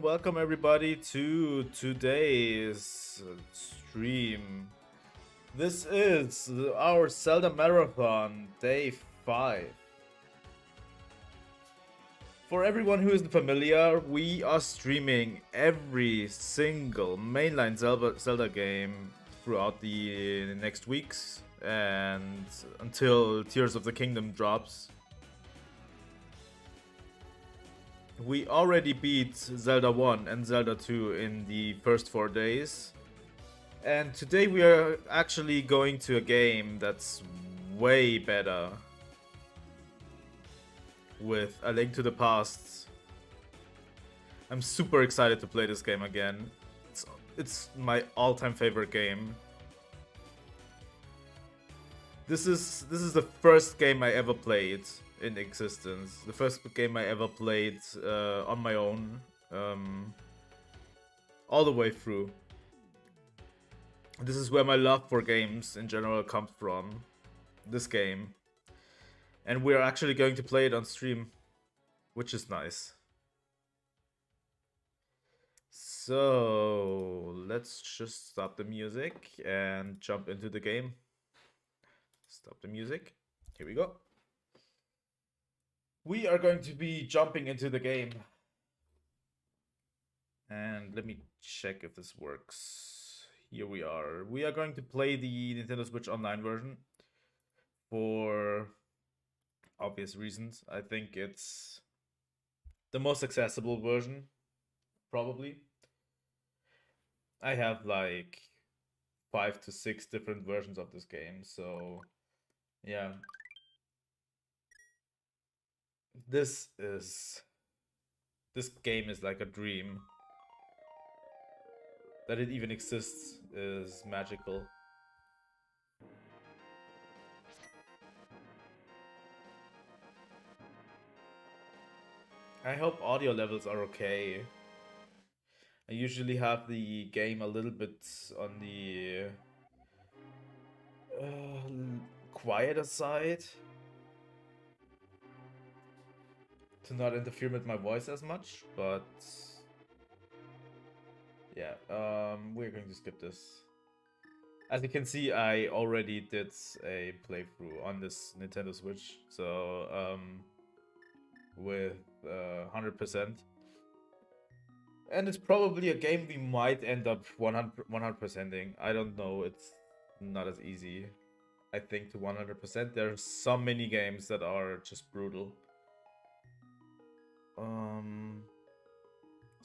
Welcome everybody to today's stream. This is our Zelda Marathon, day 5. For everyone who isn't familiar, we are streaming every single mainline Zelda game throughout the next weeks and until Tears of the Kingdom drops. We already beat Zelda 1 and Zelda 2 in the first 4 days. And today we are actually going to a game that's way better. With A Link to the Past. I'm super excited to play this game again. It's my all-time favorite game. This is the first game I ever played in existence. The first game I ever played on my own, all the way through. This is where my love for games in general comes from. This game. And we're actually going to play it on stream, which is nice. So let's just stop the music and jump into the game. Stop the music. Here we go. We are going to be jumping into the game. And let me check if this works. Here we are. We are going to play the Nintendo Switch Online version. For obvious reasons. I think it's the most accessible version. Probably. I have like 5 to 6 different versions of this game. So yeah. This game is like a dream. That it even exists is magical. I hope audio levels are okay. I usually have the game a little bit on the quieter side. To not interfere with my voice as much, but yeah, we're going to skip this. As you can see, I already did a playthrough on this Nintendo Switch, so with 100%. And it's probably a game we might end up 100%ing. I don't know, it's not as easy, I think, to 100%. There are so many games that are just brutal.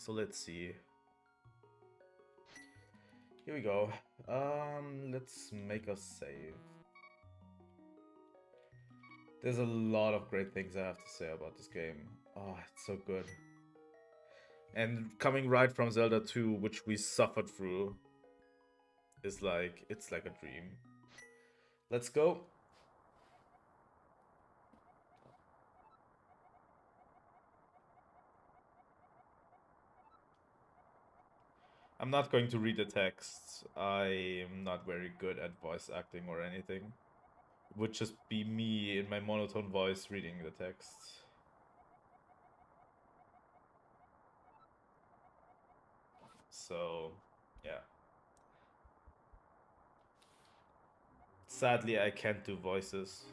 So let's see. Here we go. Let's make a save. There's a lot of great things I have to say about this game. Oh, it's so good. And coming right from Zelda 2, which we suffered through, is like, it's like a dream. Let's go. I'm not going to read the text. I am not very good at voice acting or anything. It would just be me in my monotone voice reading the text. So, yeah. Sadly, I can't do voices.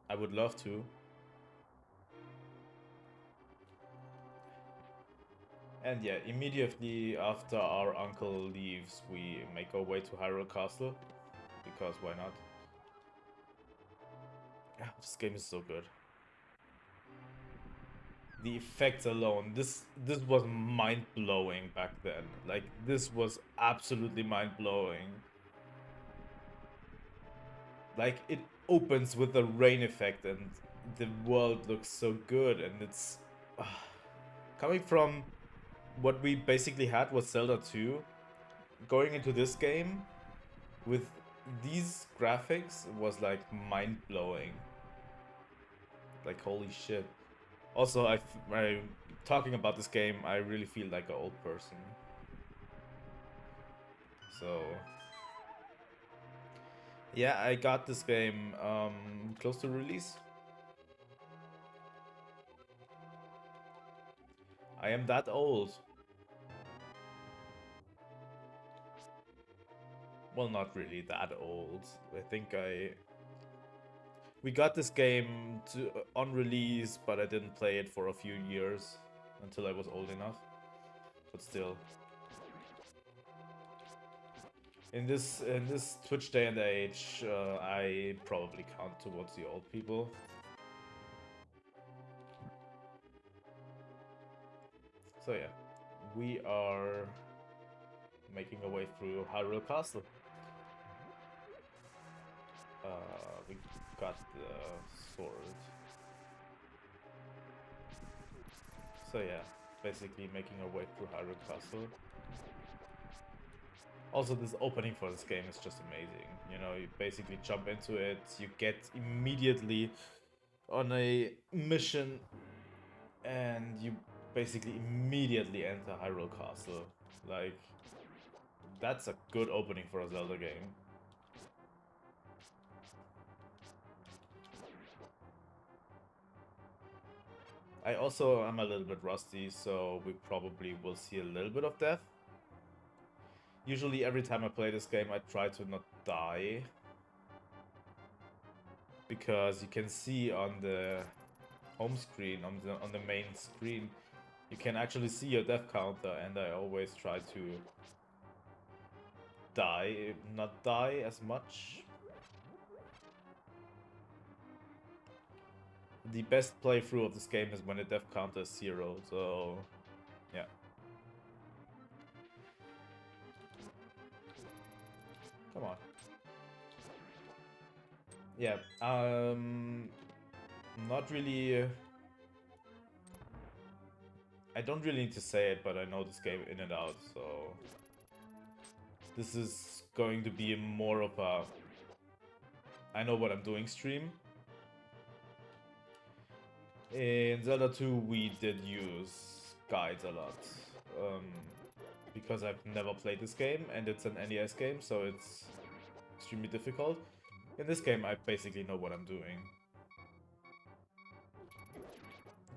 I would love to. And yeah, immediately after our uncle leaves, we make our way to Hyrule Castle. Because why not? Yeah, this game is so good. The effects alone, this was mind-blowing back then. Like, this was absolutely mind-blowing. Like, it opens with the rain effect and the world looks so good, and it's coming from what we basically had was Zelda 2, going into this game with these graphics was like mind-blowing. Like, holy shit. Also, I talking about this game, I really feel like an old person. So yeah, I got this game close to release. I am that old. Well, not really that old. I think we got this game on release, but I didn't play it for a few years until I was old enough. But still, in this Twitch day and age, I probably count towards the old people. So yeah, we are making our way through Hyrule Castle. We got the sword. So yeah, basically making our way through Hyrule Castle. Also, this opening for this game is just amazing. You know, you basically jump into it, you get immediately on a mission, and you basically immediately enter Hyrule Castle. Like, that's a good opening for a Zelda game. I also am a little bit rusty, so we probably will see a little bit of death. Usually every time I play this game, I try to not die. Because you can see on the home screen, on the main screen, you can actually see your death counter, and I always try to not die as much. The best playthrough of this game is when the death counter is 0, so yeah. Come on. Yeah, not really... I don't really need to say it, but I know this game in and out, so... This is going to be more of a... I know what I'm doing stream. In Zelda 2, we did use guides a lot. Because I've never played this game, and it's an NES game, so it's extremely difficult. In this game, I basically know what I'm doing.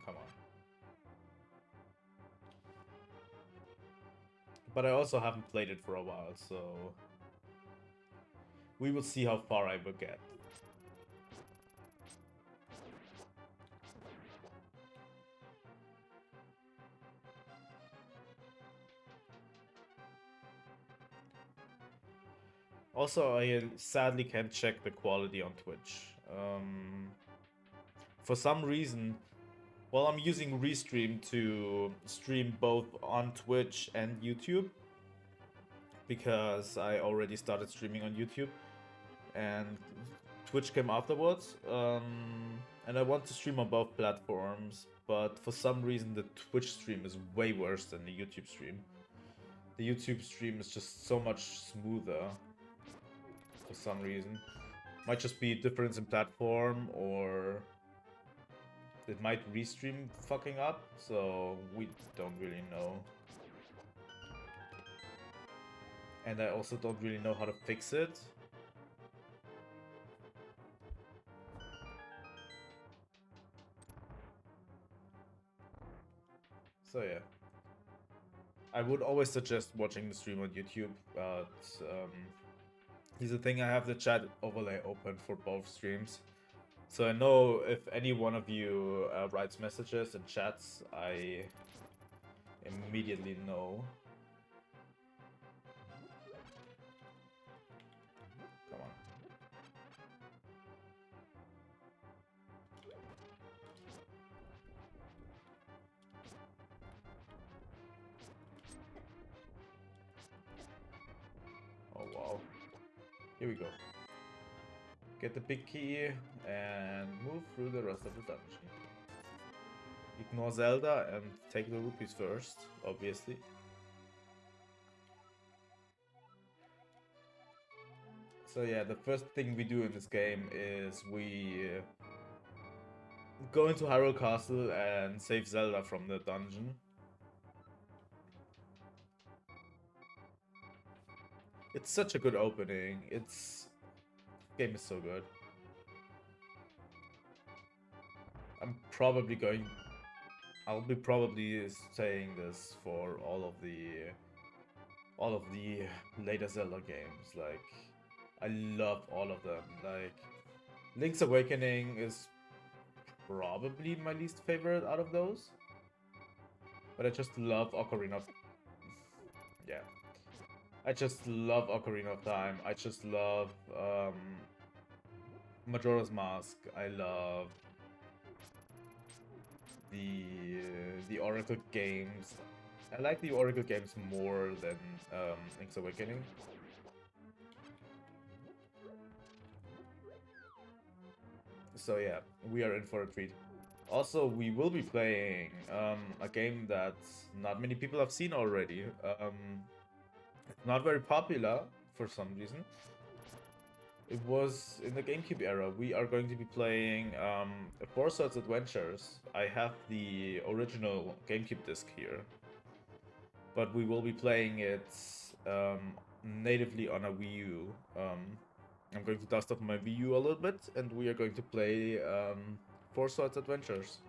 Come on. But I also haven't played it for a while, so... we will see how far I will get. Also, I sadly can't check the quality on Twitch. For some reason, well, I'm using Restream to stream both on Twitch and YouTube. Because I already started streaming on YouTube. And Twitch came afterwards. And I want to stream on both platforms. But for some reason, the Twitch stream is way worse than the YouTube stream. The YouTube stream is just so much smoother. For some reason. Might just be a difference in platform, or it might restream fucking up, so we don't really know. And I also don't really know how to fix it. So yeah. I would always suggest watching the stream on YouTube, but here's the thing, I have the chat overlay open for both streams. So I know if any one of you writes messages and chats, I immediately know. Come on. Oh wow. Here we go. Get the big key and move through the rest of the dungeon. Ignore Zelda and take the rupees first, obviously. So yeah, the first thing we do in this game is we go into Hyrule Castle and save Zelda from the dungeon. It's such a good opening. This game is so good. I'll be probably saying this for all of the later Zelda games. Like, I love all of them. Like, Link's Awakening is probably my least favorite out of those. But I just love Ocarina of... Yeah. I just love Ocarina of Time. I just love Majora's Mask. I love the Oracle games. I like the Oracle games more than Link's Awakening. So yeah, we are in for a treat. Also, we will be playing a game that not many people have seen already. It's not very popular for some reason. It was in the GameCube era. We are going to be playing Four Swords Adventures. I have the original GameCube disc here. But we will be playing it natively on a Wii U. I'm going to dust off my Wii U a little bit, and we are going to play Four Swords Adventures.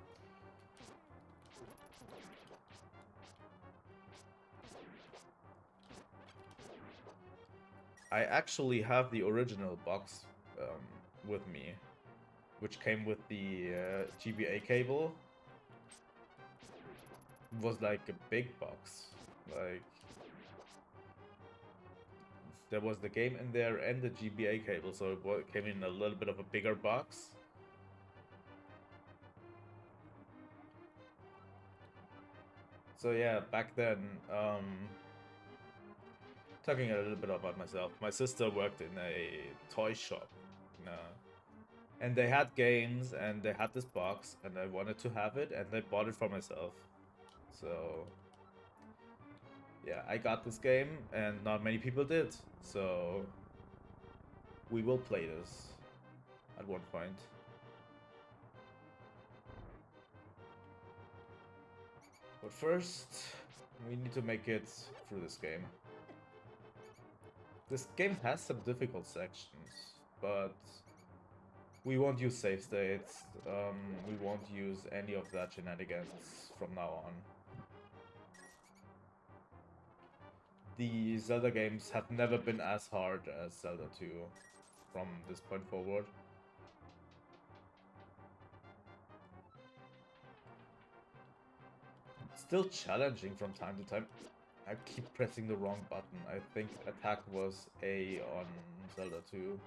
I actually have the original box with me, which came with the GBA cable. It was like a big box. Like, there was the game in there and the GBA cable, so it came in a little bit of a bigger box. So yeah, back then, talking a little bit about myself, my sister worked in a toy shop, and they had games, and they had this box, and I wanted to have it, and I bought it for myself. So yeah, I got this game, and not many people did, so we will play this at one point. But first, we need to make it through this game. This game has some difficult sections, but we won't use save states. We won't use any of that shenanigans from now on. The Zelda games have never been as hard as Zelda 2 from this point forward. Still challenging from time to time. I keep pressing the wrong button. I think attack was A on Zelda 2.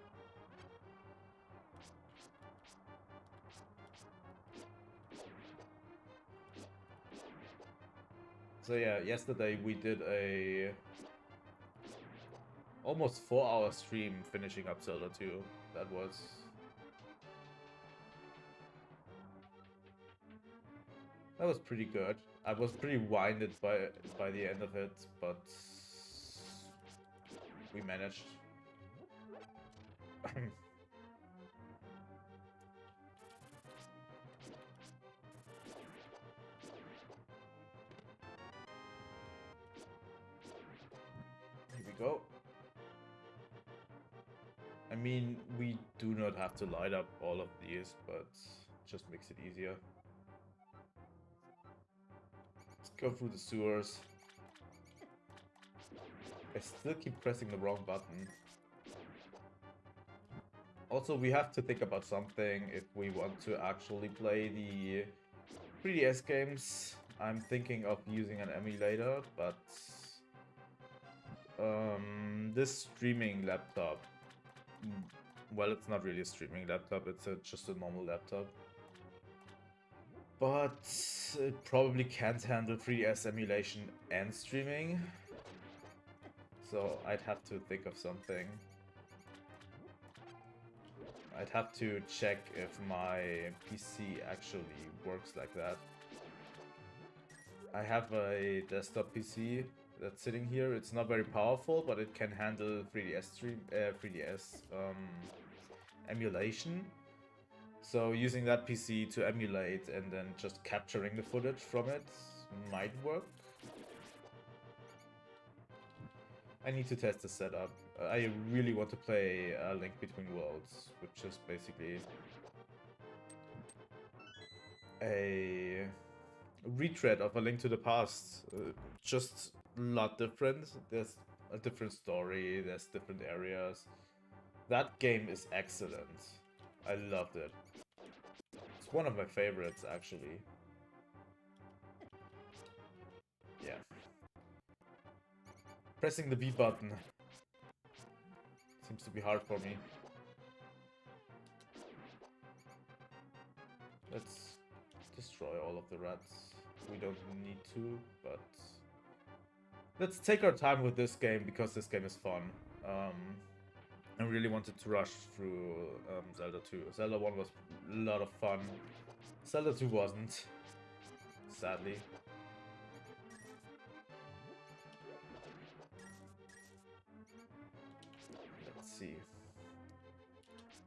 So yeah, yesterday we did a almost 4-hour stream finishing up Zelda 2. That was pretty good. I was pretty winded by the end of it, but we managed. Here we go. I mean, we do not have to light up all of these, but it just makes it easier. Let's go through the sewers. I still keep pressing the wrong button. Also, we have to think about something if we want to actually play the 3DS games. I'm thinking of using an emulator, but this streaming laptop, well, it's not really a streaming laptop, it's just a normal laptop. But it probably can't handle 3DS emulation and streaming. So I'd have to think of something. I'd have to check if my PC actually works like that. I have a desktop PC that's sitting here. It's not very powerful, but it can handle 3DS emulation. So using that PC to emulate and then just capturing the footage from it might work. I need to test the setup. I really want to play A Link Between Worlds, which is basically a retread of A Link to the Past. Just a lot different. There's a different story, there's different areas. That game is excellent. I loved it. It's one of my favorites, actually. Yeah. Pressing the B button seems to be hard for me. Let's destroy all of the rats. We don't need to, but let's take our time with this game because this game is fun. I really wanted to rush through Zelda 2. Zelda 1 was a lot of fun. Zelda 2 wasn't, sadly. Let's see.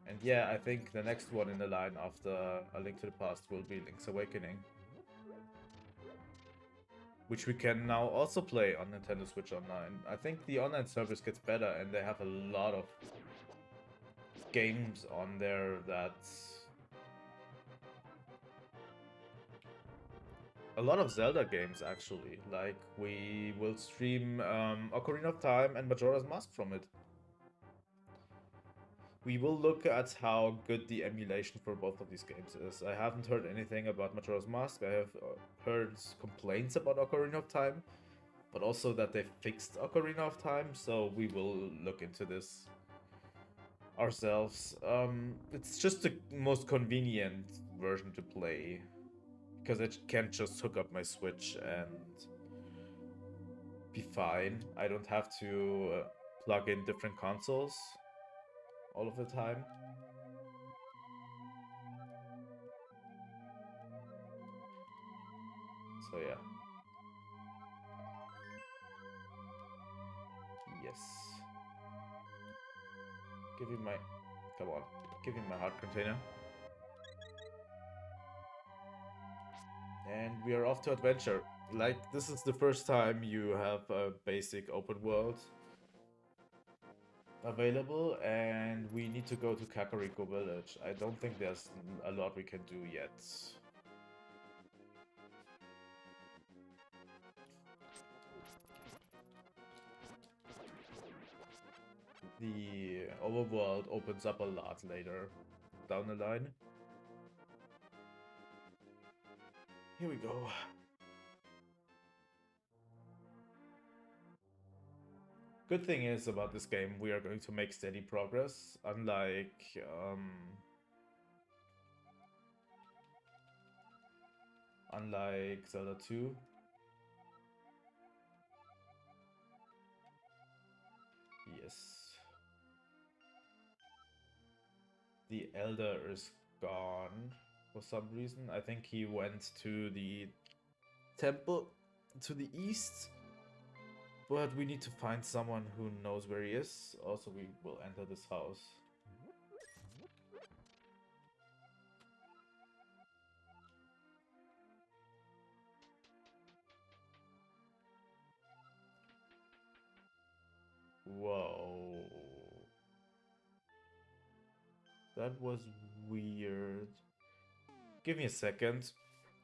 And yeah, I think the next one in the line after A Link to the Past will be Link's Awakening. Which we can now also play on Nintendo Switch Online. I think the online service gets better and they have a lot of games on there that... A lot of Zelda games, actually. Like, we will stream Ocarina of Time and Majora's Mask from it. We will look at how good the emulation for both of these games is. I haven't heard anything about Majora's Mask. I have heard complaints about Ocarina of Time, but also that they fixed Ocarina of Time, so we will look into this ourselves. It's just the most convenient version to play, because I can just hook up my Switch and be fine. I don't have to plug in different consoles all of the time. So yeah. Yes. Give me my... Come on. Give me my heart container. And we are off to adventure. Like, this is the first time you have a basic open world available, and we need to go to Kakariko Village. I don't think there's a lot we can do yet. The overworld opens up a lot later down the line. Here we go. Good thing is about this game, we are going to make steady progress, unlike Zelda 2. Yes. The Elder is gone for some reason. I think he went to the temple to the east. But we need to find someone who knows where he is. Also, we will enter this house. Whoa. That was weird. Give me a second.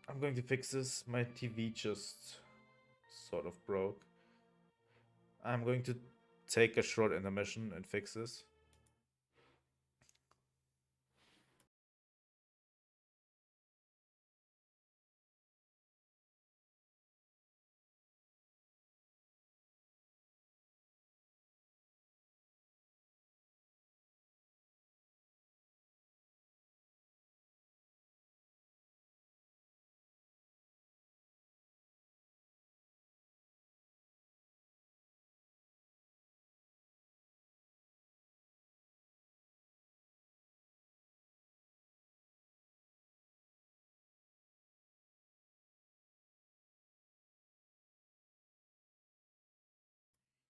I'm going to fix this. My TV just sort of broke. I'm going to take a short intermission and fix this.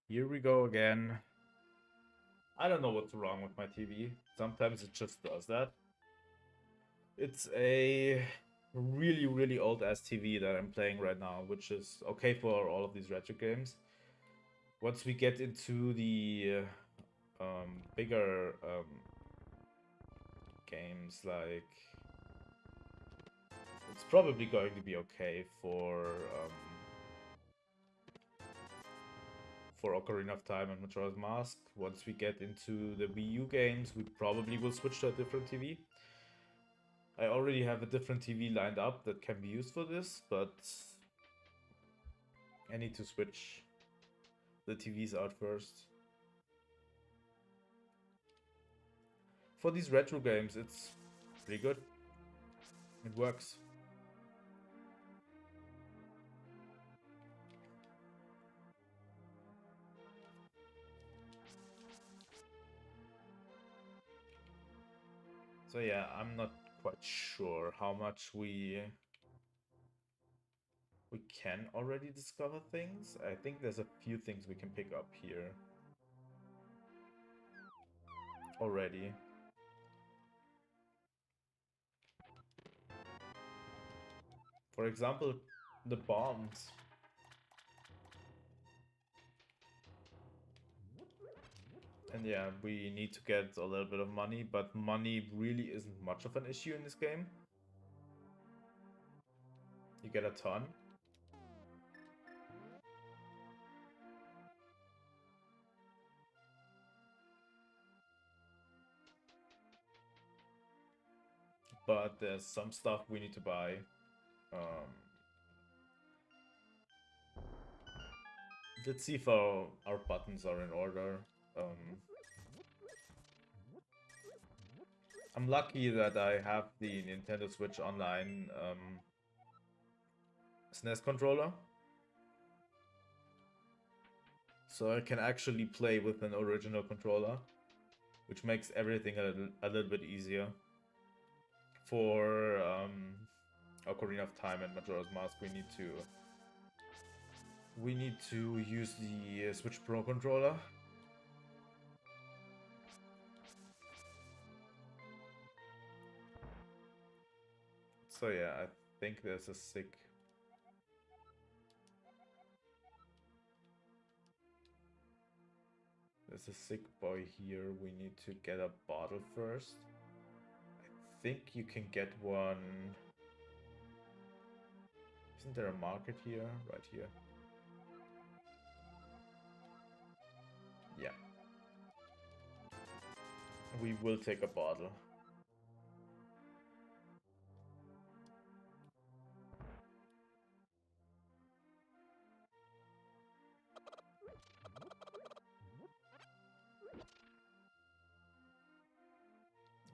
Here we go again. I don't know what's wrong with my TV. Sometimes it just does that. It's a really, really old ass TV that I'm playing right now, which is okay for all of these retro games. Once we get into the bigger games, like it's probably going to be okay for Ocarina of Time and Majora's Mask. Once we get into the Wii U games, we probably will switch to a different TV. I already have a different TV lined up that can be used for this, but I need to switch the TVs out first. For these retro games, it's pretty good. It works. So yeah, I'm not quite sure how much we can already discover things. I think there's a few things we can pick up here already. For example, the bombs. And yeah, we need to get a little bit of money, but money really isn't much of an issue in this game. You get a ton. But there's some stuff we need to buy. Let's see if our buttons are in order. I'm lucky that I have the Nintendo Switch Online SNES controller. So I can actually play with an original controller, which makes everything a little bit easier. For Ocarina of Time and Majora's Mask, we need to use the Switch Pro controller. So yeah, I think there's a sick boy here. We need to get a bottle first. I think you can get one. Isn't there a market here? Right here. Yeah. We will take a bottle.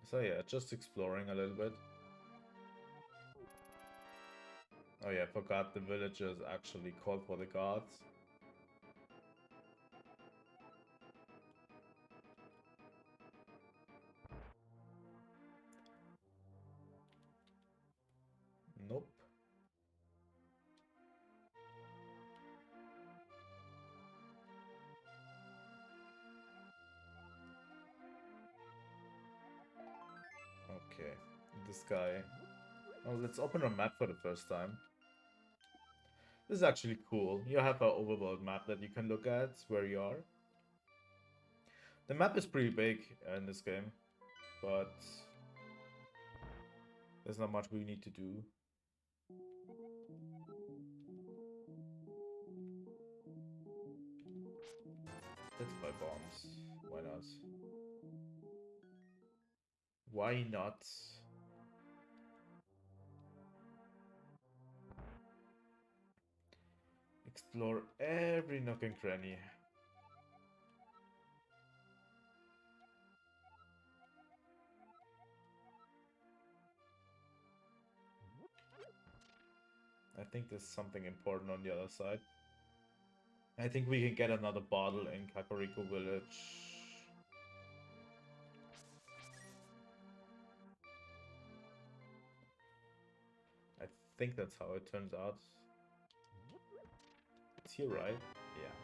So yeah, just exploring a little bit. Oh yeah, I forgot the villagers actually called for the guards. Nope. Okay, this guy. Oh, let's open a map for the first time. This is actually cool. You have an overworld map that you can look at where you are. The map is pretty big in this game, but there's not much we need to do. Let's buy bombs. Why not? Why not? Explore every nook and cranny. I think there's something important on the other side. I think we can get another bottle in Kakariko Village. I think that's how it turns out. It's here, right? Yeah.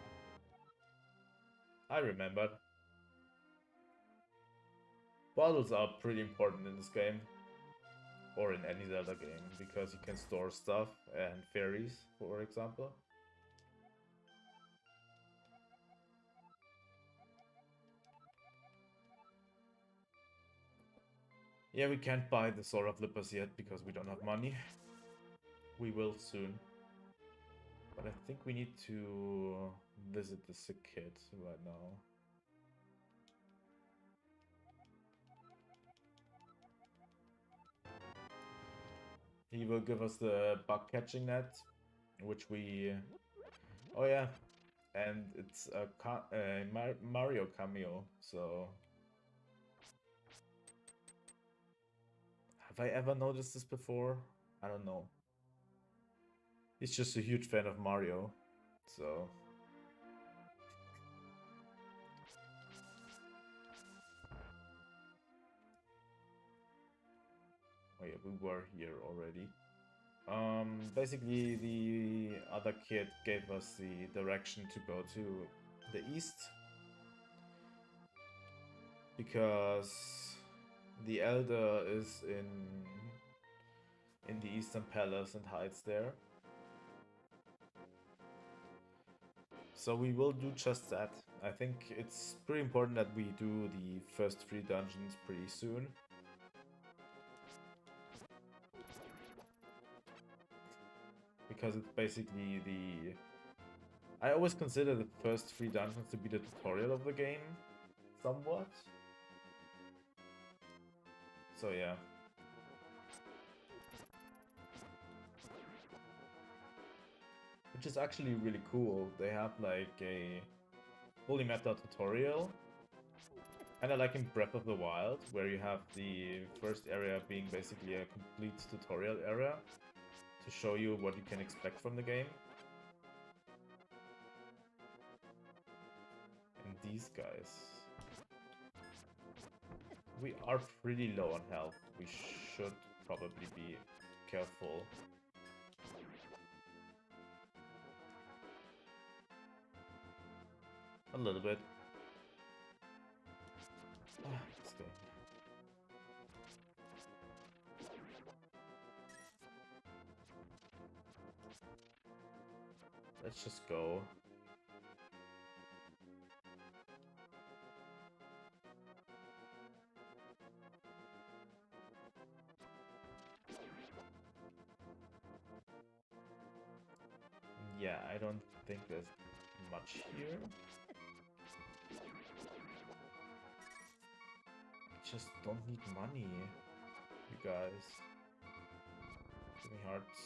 I remembered. Bottles are pretty important in this game. Or in any Zelda game, because you can store stuff and fairies, for example. Yeah, we can't buy the Sword of Lippers yet because we don't have money. We will soon. But I think we need to visit the sick kid right now. He will give us the bug catching net, which we... Oh yeah, and it's a Mario cameo, so... Have I ever noticed this before? I don't know. He's just a huge fan of Mario, so... Oh yeah, we were here already. Basically the other kid gave us the direction to go to the east. Because the Elder is in the Eastern Palace and hides there. So we will do just that. I think it's pretty important that we do the first 3 dungeons pretty soon. Because it's basically the... I always consider the first 3 dungeons to be the tutorial of the game, somewhat. So yeah. Which is actually really cool. They have like a fully mapped out tutorial. Kinda like in Breath of the Wild, where you have the first area being basically a complete tutorial area to show you what you can expect from the game. And these guys... We are pretty low on health. We should probably be careful. A little bit. Let's go. Let's just go. Yeah, I don't think there's much here. I just don't need money, you guys. Give me hearts.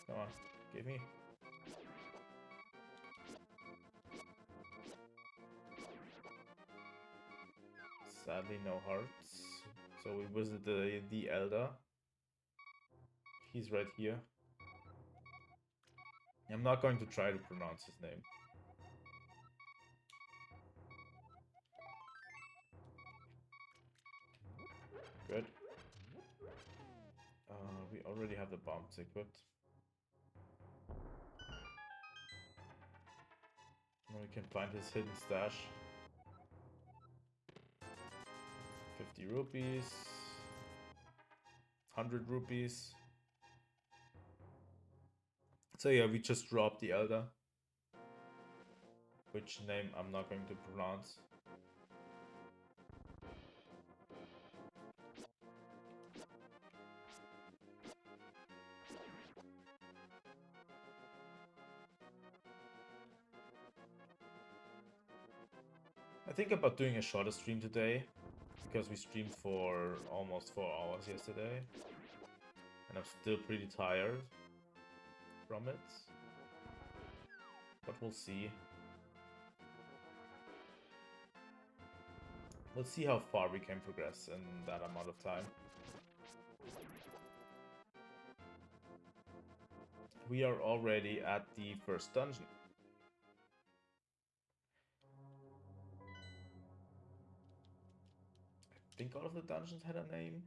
Come on, give me. Sadly, no hearts. So we visit the Elder. He's right here. I'm not going to try to pronounce his name. Good. We already have the bombs equipped. Now we can find his hidden stash. 50 rupees. 100 rupees. So yeah, we just dropped the Elder. Which name I'm not going to pronounce. I think about doing a shorter stream today, because we streamed for almost 4 hours yesterday, and I'm still pretty tired from it, but we'll see. We'll see how far we can progress in that amount of time. We are already at the first dungeon. I think all of the dungeons had a name,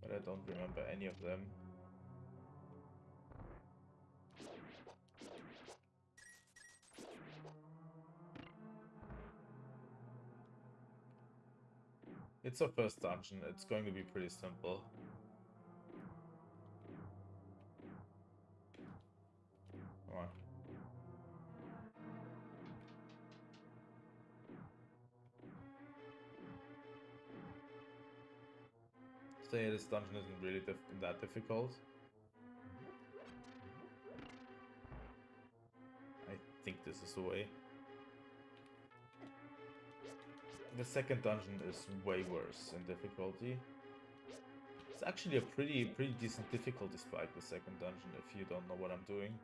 but I don't remember any of them. It's our first dungeon. It's going to be pretty simple. Come on. So yeah, this dungeon isn't really that difficult. I think this is the way. The second dungeon is way worse in difficulty. It's actually a pretty decent difficulty spike, the second dungeon, if you don't know what I'm doing.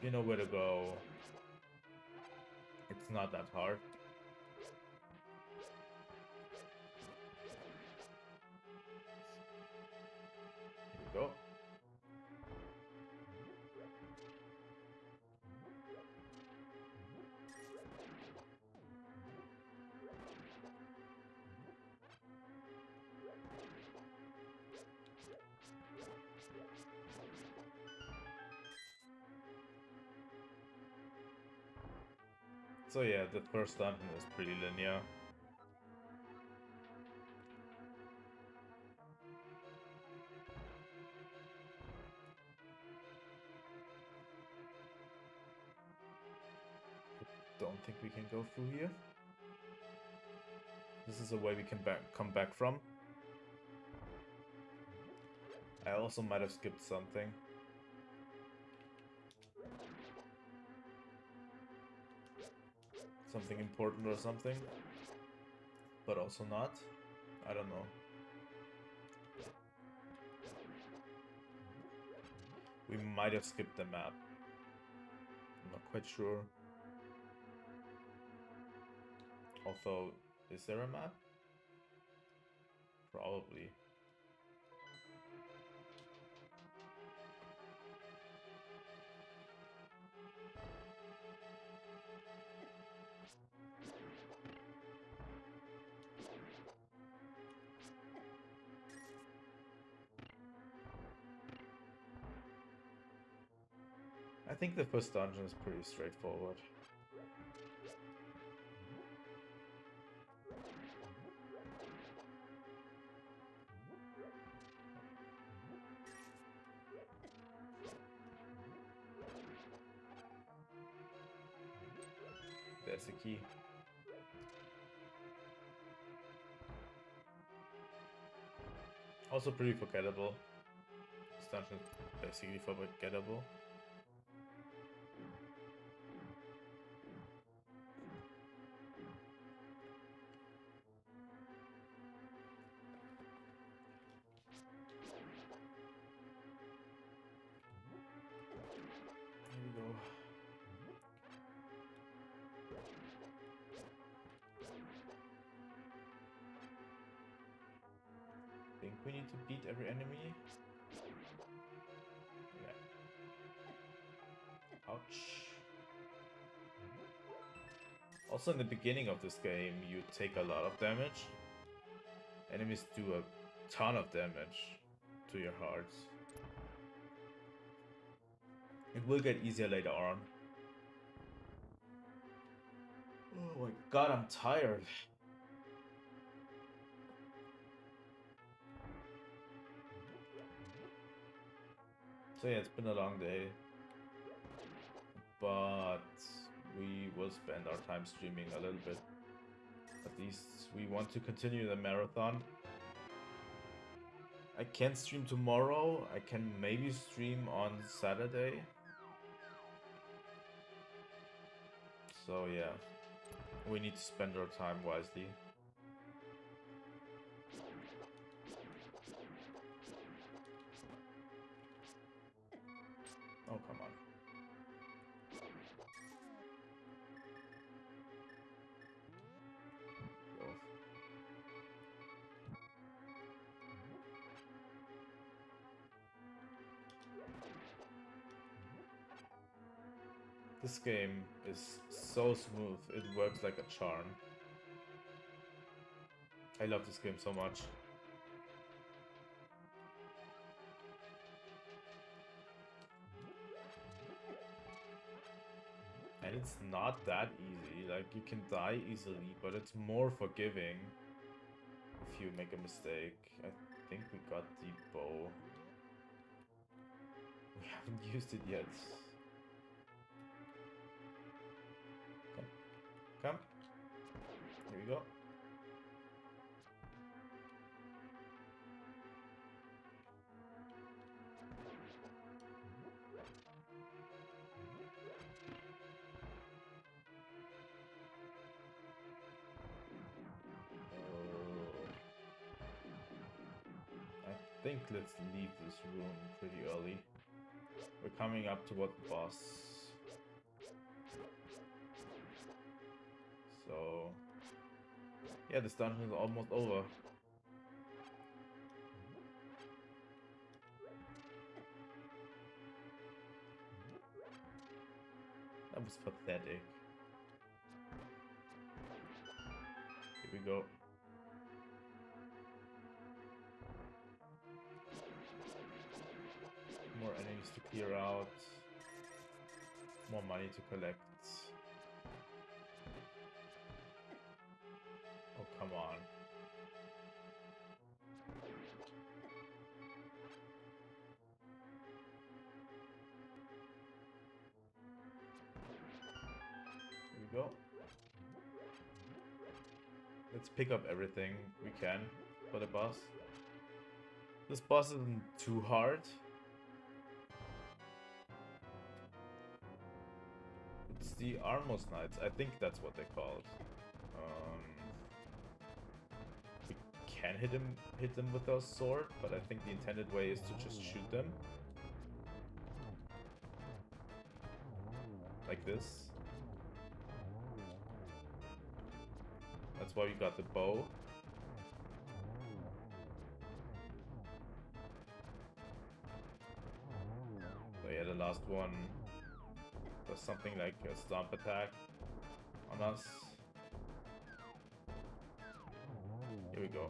You know where to go. It's not that hard. Here we go. So yeah, the first dungeon is pretty linear. Don't think we can go through here. This is a way we can come back from. I also might have skipped something. Something important or something. But also not. I don't know. We might have skipped the map. I'm not quite sure. Although, is there a map? Probably. I think the first dungeon is pretty straightforward. There's the key. Also pretty forgettable. This dungeon is basically forgettable. Here we go. Think we need to beat every enemy? Yeah. Ouch. Also in the beginning of this game, you take a lot of damage. Enemies do a ton of damage to your hearts. It will get easier later on. Oh my god, I'm tired. So yeah, it's been a long day. But we will spend our time streaming a little bit. At least we want to continue the marathon. I can't stream tomorrow. I can maybe stream on Saturday. So yeah, we need to spend our time wisely. Oh, come on. Go. This game is so smooth, it works like a charm. I love this game so much. I it's not that easy. Like, you can die easily, but it's more forgiving if you make a mistake. I think we got the bow. We haven't used it yet. Come. Come. Here we go. I think let's leave this room pretty early. We're coming up to what boss. So yeah, this dungeon is almost over. That was pathetic. Here we go. More enemies to clear out. More money to collect. Oh, come on. Here we go. Let's pick up everything we can for the boss. This boss isn't too hard. It's the Armos Knights. I think that's what they're called. We can hit them with our sword, but I think the intended way is to just shoot them. Like this. That's why we got the bow. So yeah, the last one does something like a stomp attack on us. Here we go.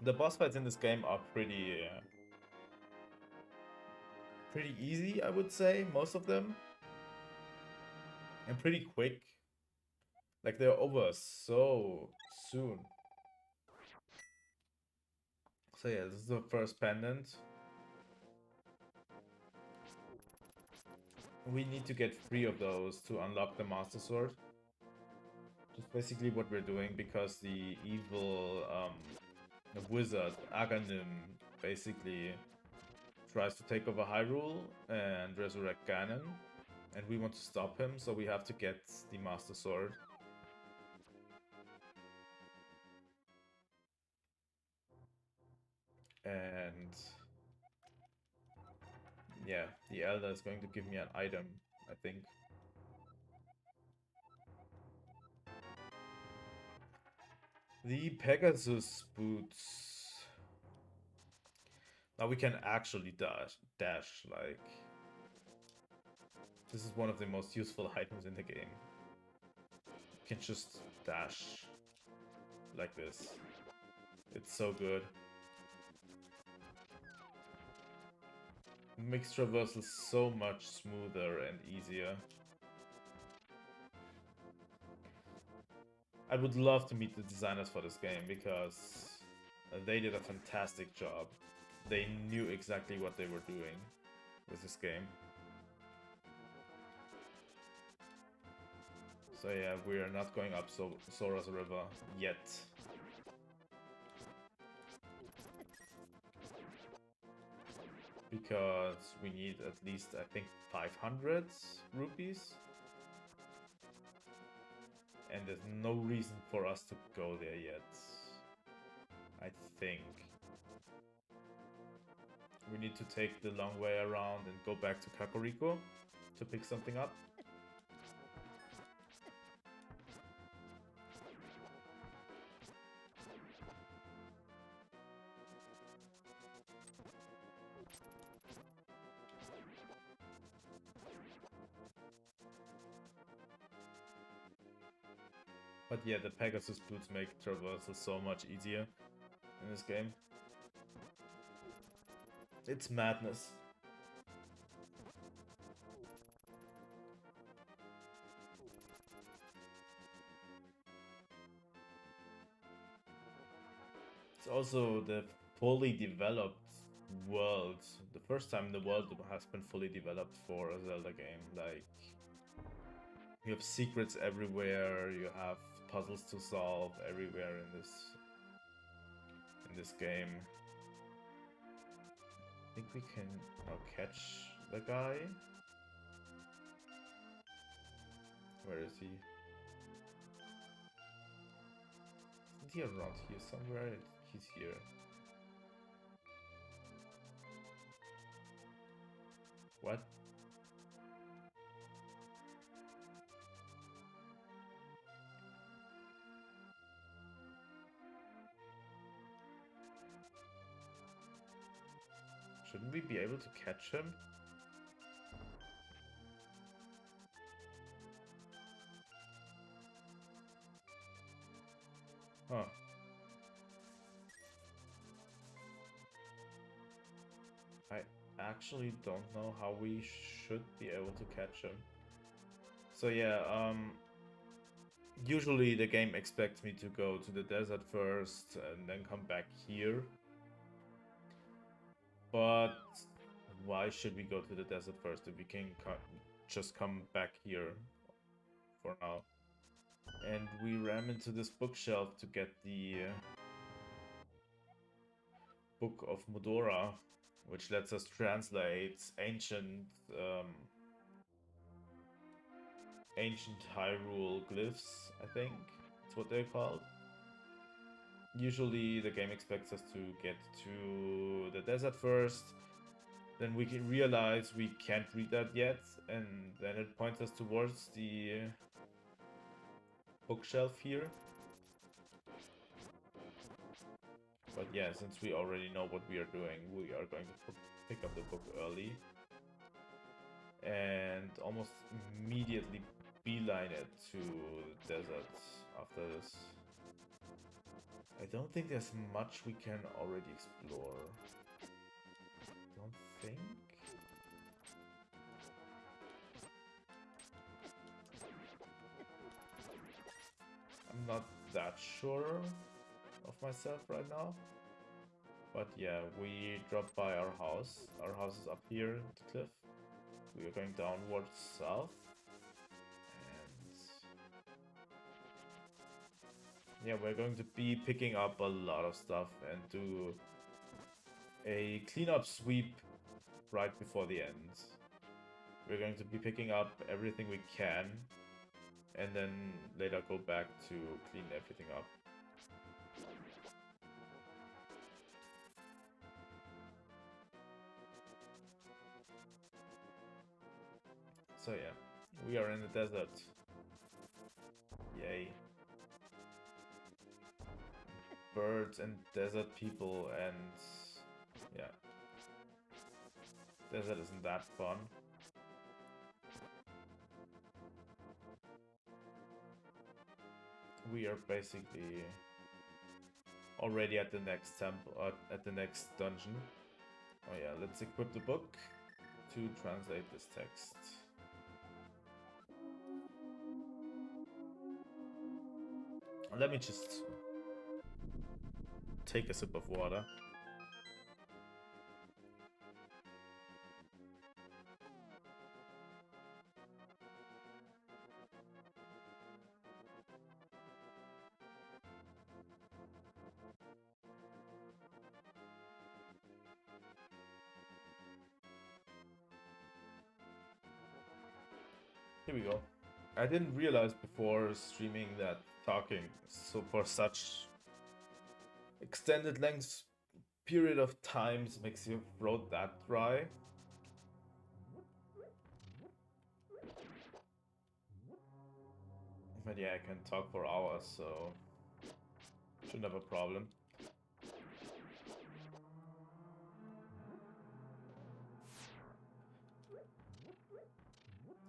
The boss fights in this game are pretty easy, I would say, most of them. And pretty quick. Like, they're over so soon. So yeah, this is the first pendant. We need to get 3 of those to unlock the Master Sword. Just basically what we're doing, because the evil wizard, Aghanim, basically tries to take over Hyrule and resurrect Ganon. And we want to stop him, so we have to get the Master Sword. And yeah, the Elder is going to give me an item, I think. The Pegasus boots. Now we can actually dash, like... This is one of the most useful items in the game. You can just dash like this. It's so good. Makes traversal so much smoother and easier. I would love to meet the designers for this game, because they did a fantastic job. They knew exactly what they were doing with this game. So yeah, we are not going up Sora's River yet. Because we need at least, I think, 500 rupees. And there's no reason for us to go there yet. I think. We need to take the long way around and go back to Kakariko to pick something up. But yeah, the Pegasus boots make traversal so much easier in this game. It's madness. It's also the fully developed world. The first time the world has been fully developed for a Zelda game. Like, you have secrets everywhere, you have puzzles to solve everywhere in this game. I think we can now catch the guy. Where is he? Isn't he around here somewhere? He's here. What? Shouldn't we be able to catch him? Huh. I actually don't know how we should be able to catch him. So yeah, usually the game expects me to go to the desert first and then come back here. But why should we go to the desert first if we can just come back here for now? And we ran into this bookshelf to get the Book of Modora, which lets us translate ancient Hyrule glyphs, I think that's what they're called. Usually the game expects us to get to the desert first, then we can realize we can't read that yet, and then it points us towards the bookshelf here. But yeah, since we already know what we are doing, we are going to pick up the book early and almost immediately beeline it to the desert after this. I don't think there's much we can already explore. Don't think. I'm not that sure of myself right now. But yeah, we dropped by our house. Our house is up here in the cliff. We are going downwards south. And yeah, we're going to be picking up a lot of stuff and do a cleanup sweep right before the end. We're going to be picking up everything we can and then later go back to clean everything up. So yeah, we are in the desert. Yay. Birds and desert people, and yeah. Desert isn't that fun. We are basically already at the next temple, at the next dungeon. Oh yeah, let's equip the book to translate this text. Let me just take a sip of water. Here we go. I didn't realize before streaming that talking so for such extended lengths period of times makes your throat that dry. But yeah, I can talk for hours, so shouldn't have a problem.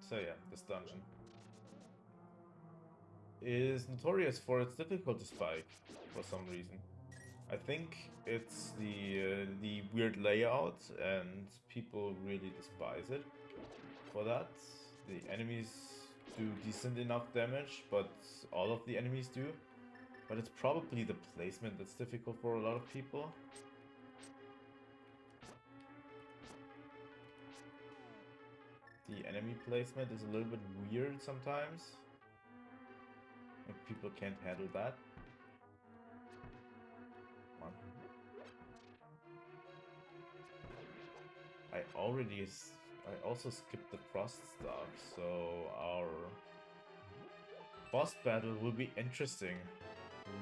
So yeah, this dungeon is notorious for its difficulty spike for some reason. I think it's the weird layout, and people really despise it for that. The enemies do decent enough damage, but all of the enemies do. But it's probably the placement that's difficult for a lot of people. The enemy placement is a little bit weird sometimes. And people can't handle that. Come on. I also skipped the frost stuff, so our boss battle will be interesting.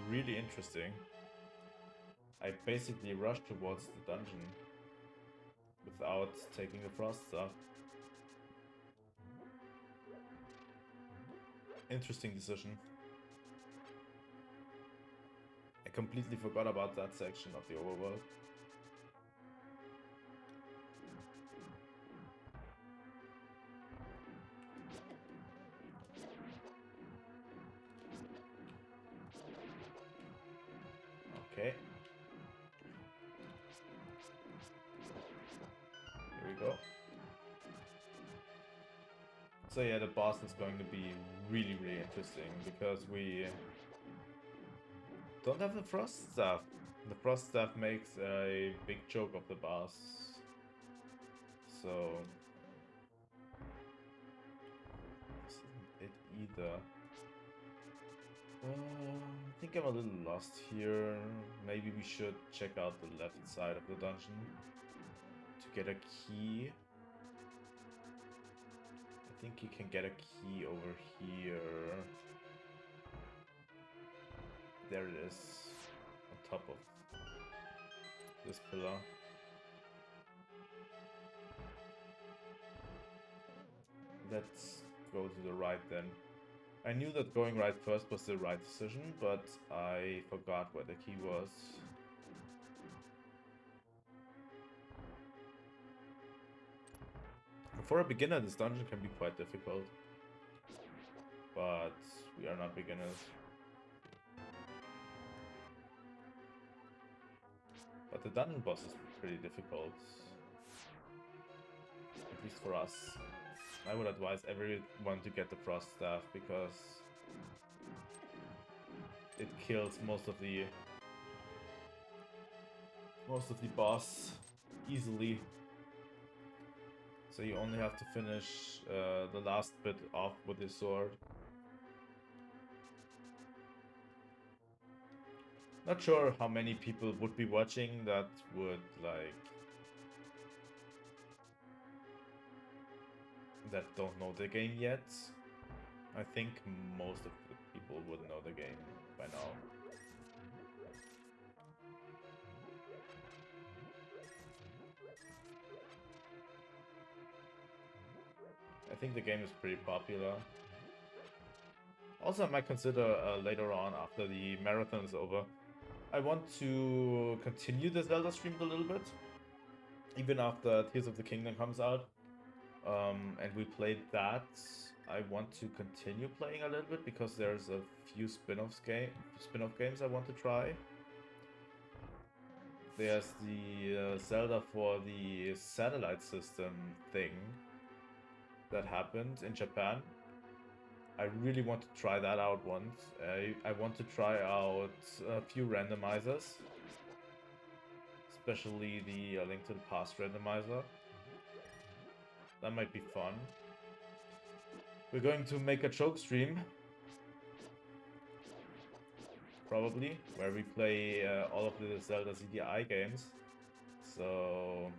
Really interesting. I basically rushed towards the dungeon without taking the frost stuff. Interesting decision. I completely forgot about that section of the overworld. Okay. Here we go. So yeah, the boss is going to be really, really interesting because we don't have the frost stuff. The frost stuff makes a big joke of the boss. So this isn't it either. I think I'm a little lost here. Maybe we should check out the left side of the dungeon to get a key. I think you can get a key over here. There it is, on top of this pillar. Let's go to the right then. I knew that going right first was the right decision, but I forgot where the key was. For a beginner, this dungeon can be quite difficult. But we are not beginners. But the dungeon boss is pretty difficult. At least for us. I would advise everyone to get the frost staff because it kills most of the boss easily. So you only have to finish the last bit off with his sword. Not sure how many people would be watching that would that don't know the game yet. I think most of the people would know the game by now. I think the game is pretty popular. Also, I might consider later on, after the marathon is over, I want to continue the Zelda stream a little bit. Even after Tears of the Kingdom comes out. And we played that. I want to continue playing a little bit because there's a few spin-off games I want to try. There's the Zelda for the satellite system thing that happened in Japan. I really want to try that out once. I want to try out a few randomizers, especially the Link to the Past randomizer. That might be fun. We're going to make a choke stream. Probably. Where we play all of the Zelda CDI games. So...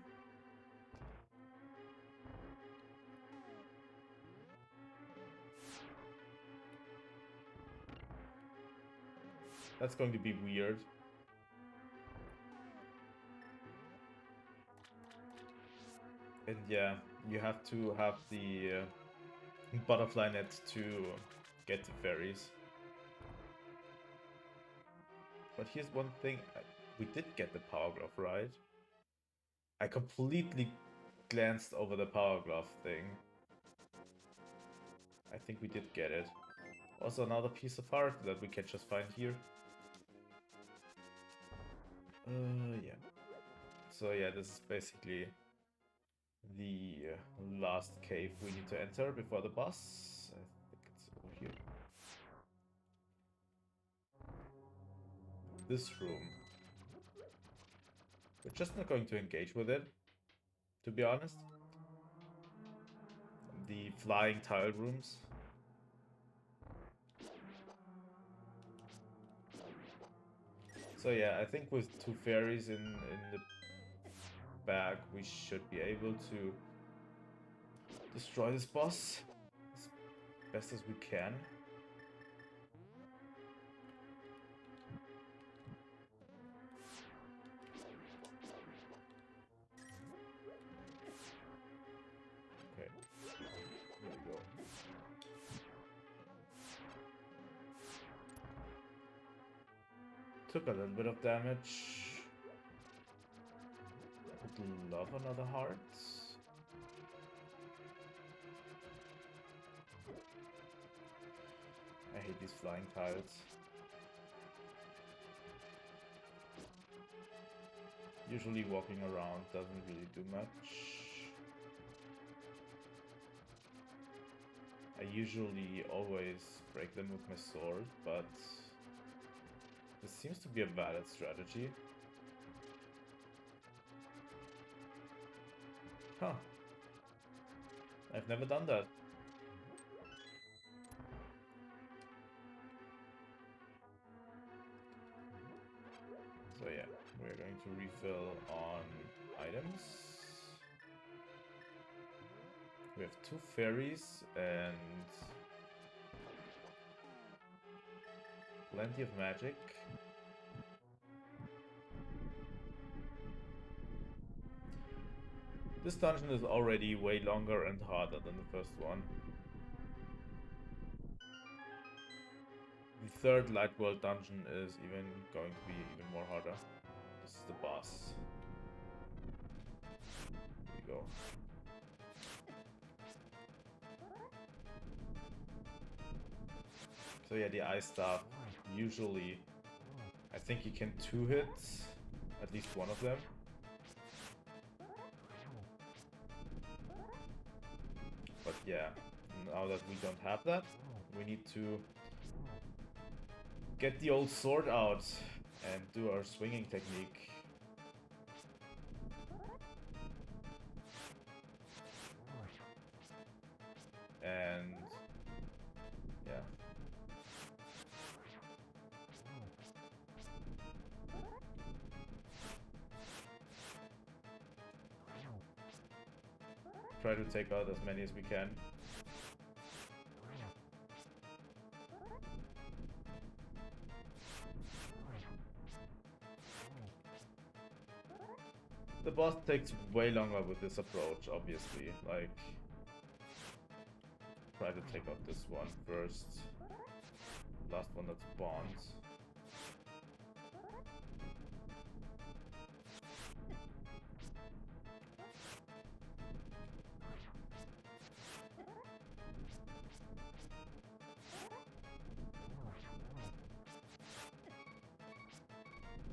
that's going to be weird. And yeah, you have to have the butterfly net to get the fairies. But here's one thing, we did get the power glove, right? I completely glanced over the power glove thing. I think we did get it. Also another piece of art that we can just find here. Yeah. So yeah, this is basically the last cave we need to enter before the boss. I think it's over here. this room. We're just not going to engage with it, to be honest. The flying tile rooms. So yeah, I think with 2 fairies in the bag, we should be able to destroy this boss as best as we can. Okay, here we go. Took a little bit of damage. Would love another heart. I hate these flying tiles. Usually walking around doesn't really do much. I usually always break them with my sword, but this seems to be a valid strategy. Huh. I've never done that. So yeah, we're going to refill on items. We have 2 fairies and plenty of magic. This dungeon is already way longer and harder than the first one. The 3rd Light World dungeon is even going to be even more harder. This is the boss. Here we go. So yeah, the ice staff, usually, I think you can 2-hit at least one of them. But yeah, now that we don't have that, we need to get the old sword out and do our swinging technique. And yeah. Try to take out as many as we can. The boss takes way longer with this approach, obviously. Like, try to take out this one first. Last one that spawns.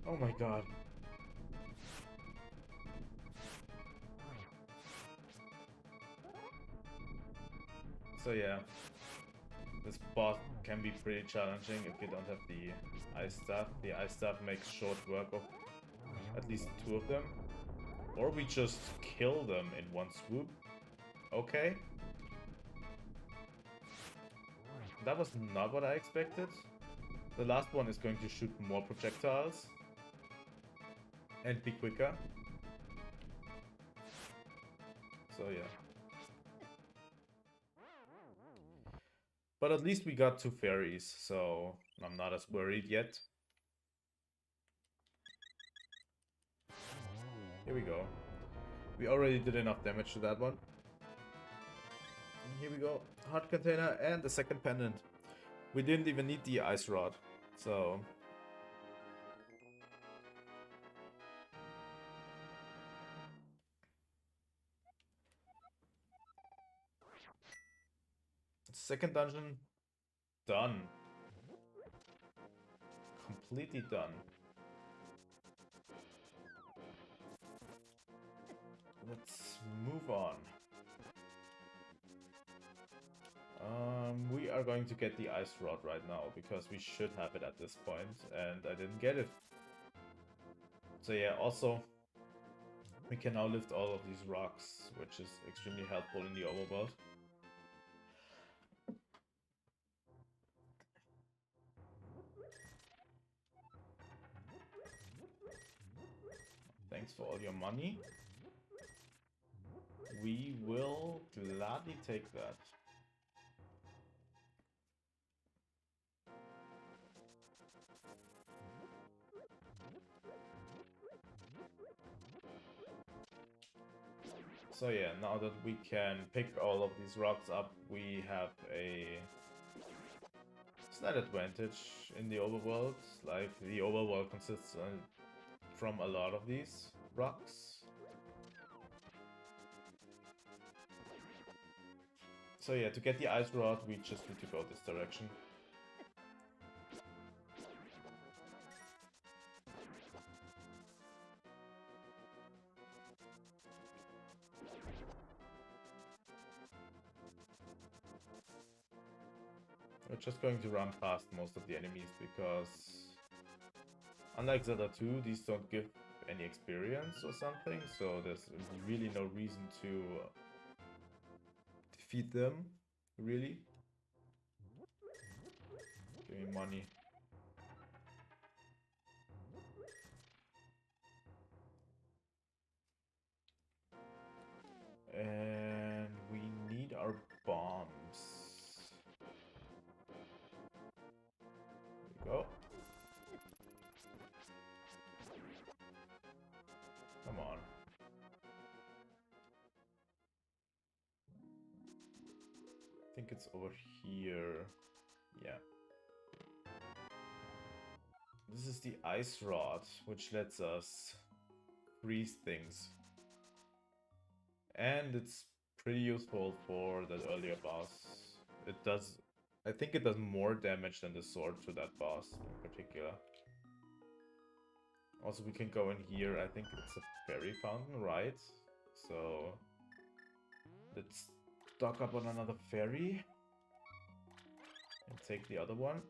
Oh my god. So yeah, this boss can be pretty challenging if you don't have the ice staff. The ice staff makes short work of at least 2 of them. Or we just kill them in one swoop. Okay. That was not what I expected. The last one is going to shoot more projectiles. And be quicker. So yeah. But at least we got 2 fairies, so I'm not as worried yet. Here we go. We already did enough damage to that one. And here we go. Heart container and the second pendant. We didn't even need the ice rod, so... Second dungeon, done. Completely done. Let's move on. We are going to get the ice rod right now because we should have it at this point, and I didn't get it. So yeah, also we can now lift all of these rocks, which is extremely helpful in the overworld. Thanks for all your money. We will gladly take that. So yeah, now that we can pick all of these rocks up, we have a slight advantage in the overworld. Like, the overworld consists from a lot of these rocks. So yeah, to get the ice rod, we just need to go this direction. We're just going to run past most of the enemies because, unlike Zelda 2, these don't give any experience or something, so there's really no reason to defeat them, really. Give me money. And we need our bombs. There we go. Come on. I think it's over here. Yeah. This is the ice rod, which lets us freeze things. And it's pretty useful for that earlier boss. It does... I think it does more damage than the sword to that boss in particular. Also, we can go in here. I think it's a fairy fountain, right? So let's stock up on another fairy and take the other one.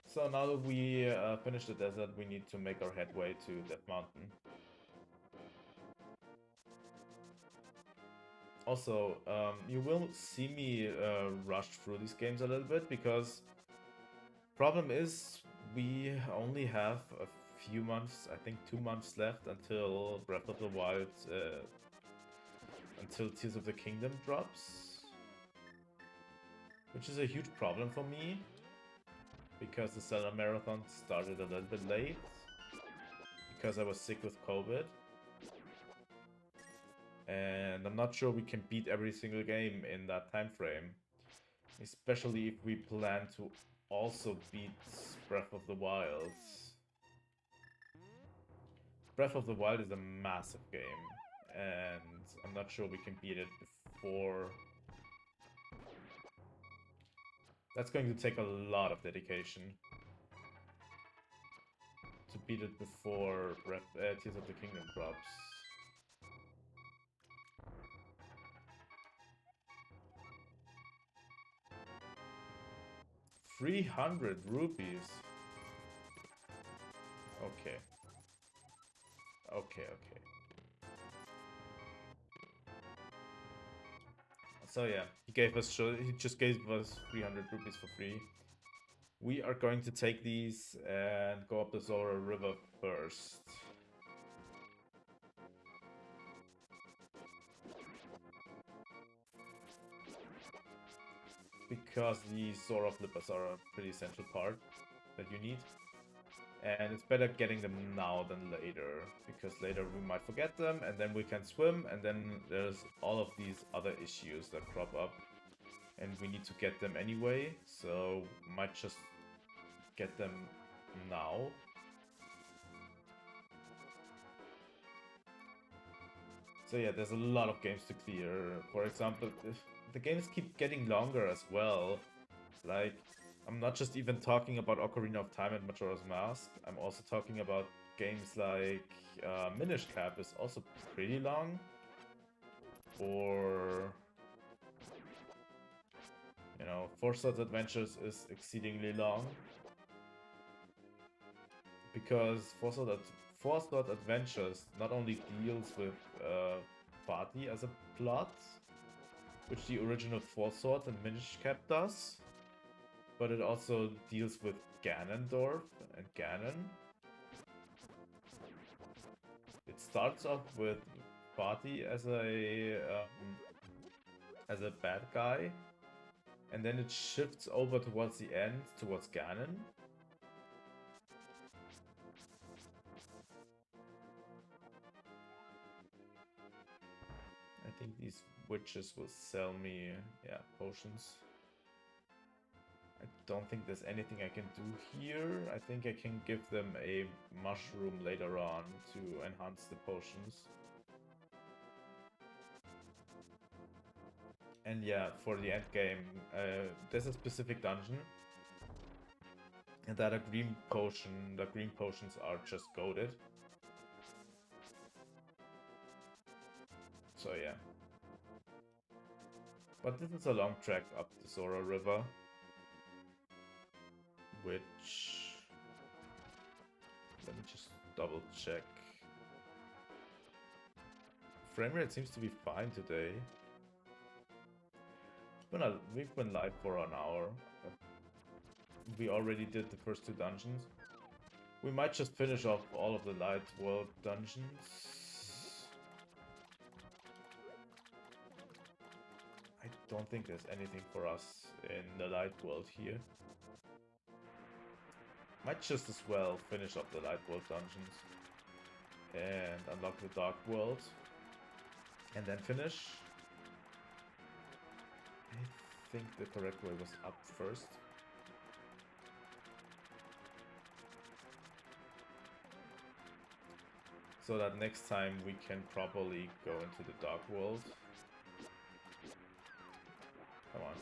So now that we finished the desert, we need to make our headway to that mountain. Also, you will see me rush through these games a little bit because problem is we only have a few months, I think 2 months left until Breath of the Wild, until Tears of the Kingdom drops, which is a huge problem for me because the Zelda Marathon started a little bit late because I was sick with COVID. And I'm not sure we can beat every single game in that time frame, especially if we plan to also beat Breath of the Wild. Breath of the Wild is a massive game, and I'm not sure we can beat it before. That's going to take a lot of dedication to beat it before Tears of the Kingdom drops. 300 rupees. Okay. Okay. So yeah, he just gave us 300 rupees for free. We are going to take these and go up the Zora River first. Because the Zora flippers are a pretty essential part that you need. And it's better getting them now than later, because later we might forget them, and then we can swim, and then there's all of these other issues that crop up. And we need to get them anyway, so might just get them now. So yeah, there's a lot of games to clear. For example, the games keep getting longer as well. Like, I'm not just even talking about Ocarina of Time and Majora's Mask. I'm also talking about games like Minish Cap is also pretty long. Or, you know, Four Swords Adventures is exceedingly long. Because Four Swords Adventures not only deals with party as a plot, which the original Four Swords and Minish Cap does, but it also deals with Ganondorf and Ganon. It starts off with party as a bad guy, and then it shifts over towards the end towards Ganon. I think these witches will sell me, yeah, potions. I don't think there's anything I can do here. I think I can give them a mushroom later on to enhance the potions. And yeah, for the end game, there's a specific dungeon. And that the green potions are just goated. So yeah. But this is a long trek up the Zora River. Which... let me just double check. Frame rate seems to be fine today. We've been live for an hour. We already did the first 2 dungeons. We might just finish off all of the Light World dungeons. I don't think there's anything for us in the Light World here. Might just as well finish up the Light World dungeons and unlock the Dark World and then finish. I think the correct way was up first. So that next time we can properly go into the Dark World. Come on.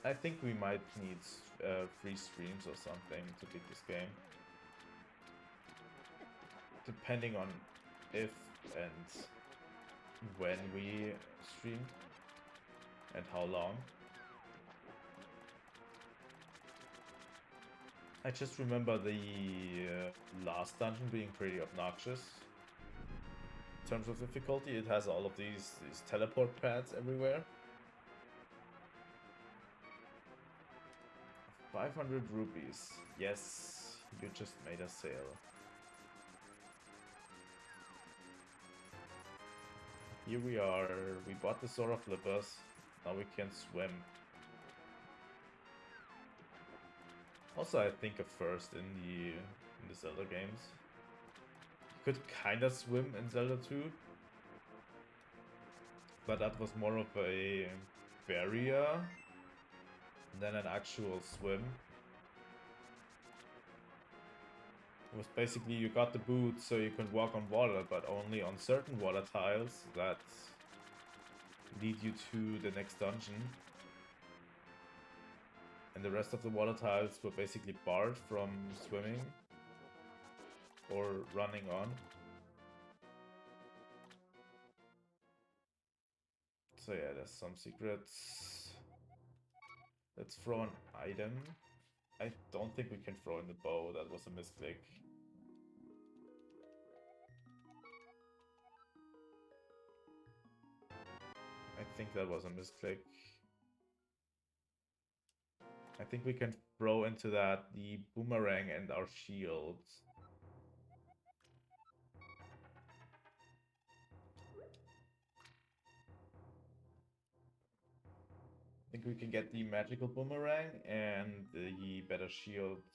I think we might need free streams or something to beat this game. Depending on if and when we stream and how long. I just remember the last dungeon being pretty obnoxious. In terms of difficulty, it has all of these teleport pads everywhere. 500 rupees. Yes, you just made a sale. Here we are. We bought the Zora Flippers. Now we can swim. Also, I think a first in the Zelda games. You could kinda swim in Zelda 2. But that was more of a barrier than an actual swim. It was basically you got the boots so you can walk on water, but only on certain water tiles that lead you to the next dungeon. And the rest of the water tiles were basically barred from swimming or running on. So yeah, there's some secrets. Let's throw an item. I don't think we can throw in the bow, that was a misclick. I think that was a misclick. I think we can throw into that the boomerang and our shields. I think we can get the magical boomerang and the better shields.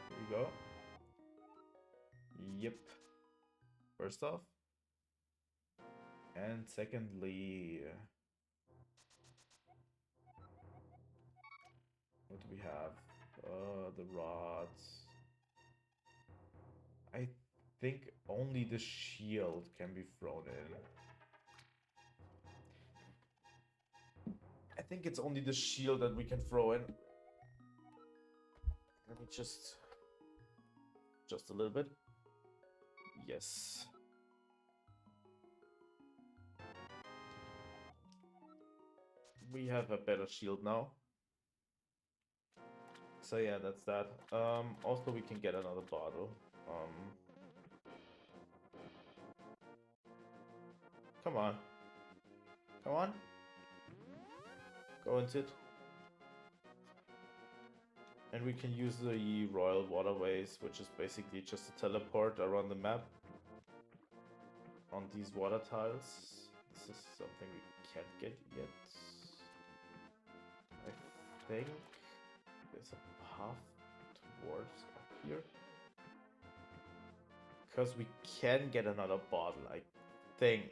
Here we go. Yep. First off. And secondly, what do we have? The rods. think only the shield can be thrown in. I think it's only the shield that we can throw in. Let me just a little bit. Yes. We have a better shield now. So yeah, that's that. Also we can get another bottle. Come on. Come on. Go into it. And we can use the Royal Waterways, which is basically just a teleport around the map on these water tiles. This is something we can't get yet. I think there's a path towards up here. Because we can get another bottle, I think.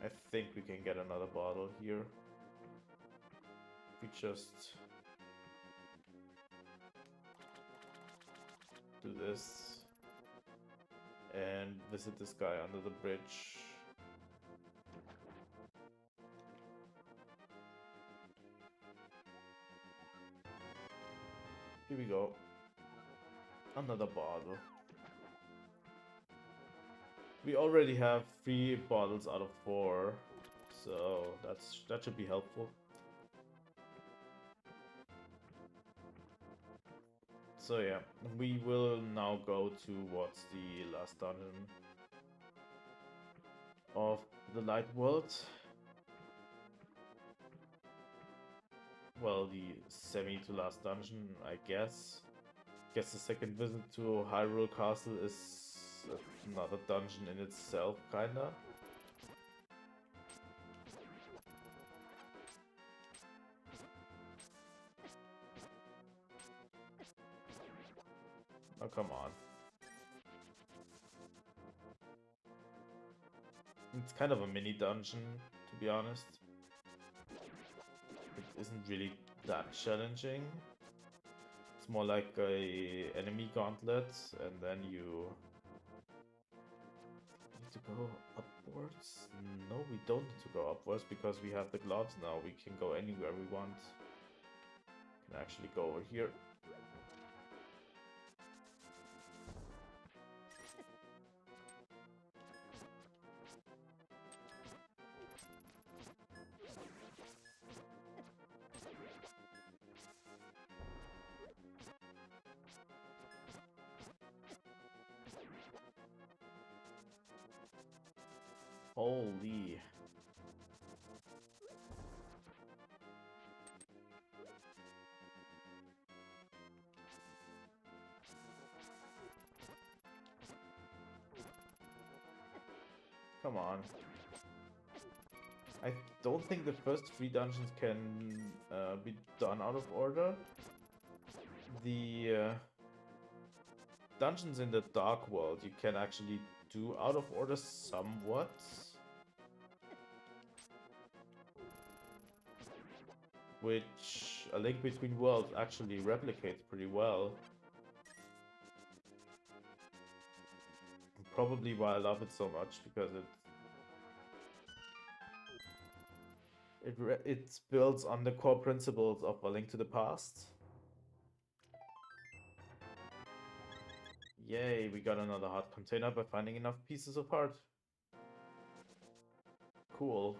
I think we can get another bottle here. We just do this and visit this guy under the bridge. Here we go. Another bottle. We already have 3 bottles out of 4, so that should be helpful. So yeah, we will now go towards the last dungeon of the Light World. Well, the semi to last dungeon, I guess. Guess the second visit to Hyrule Castle is another dungeon in itself, kinda. Oh, come on. It's kind of a mini dungeon, to be honest. It isn't really that challenging. It's more like a enemy gauntlet, and then you need to go upwards. No, we don't need to go upwards because we have the gloves now. We can go anywhere we want. Can actually go over here. Holy. Come on. I don't think the first 3 dungeons can be done out of order. The dungeons in the Dark World you can actually do out of order somewhat. Which A Link Between Worlds actually replicates pretty well. Probably why I love it so much, because it builds on the core principles of A Link to the Past. Yay, we got another heart container by finding enough pieces of heart. Cool.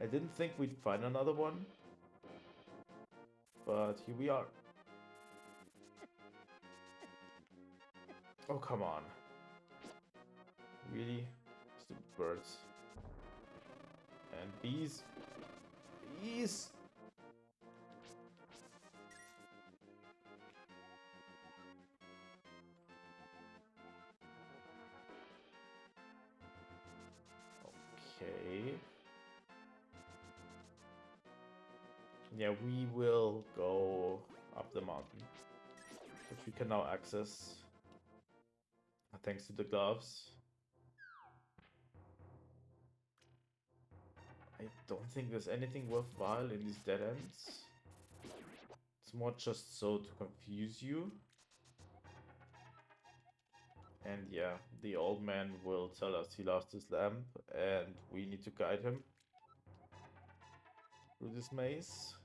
I didn't think we'd find another one, but here we are. Oh, come on. Really? Stupid birds. And bees. Bees! Okay. Yeah, we will go up the mountain, which we can now access thanks to the gloves. I don't think there's anything worthwhile in these dead ends. It's more just so to confuse you. And yeah, the old man will tell us he lost his lamp, and we need to guide him through this maze.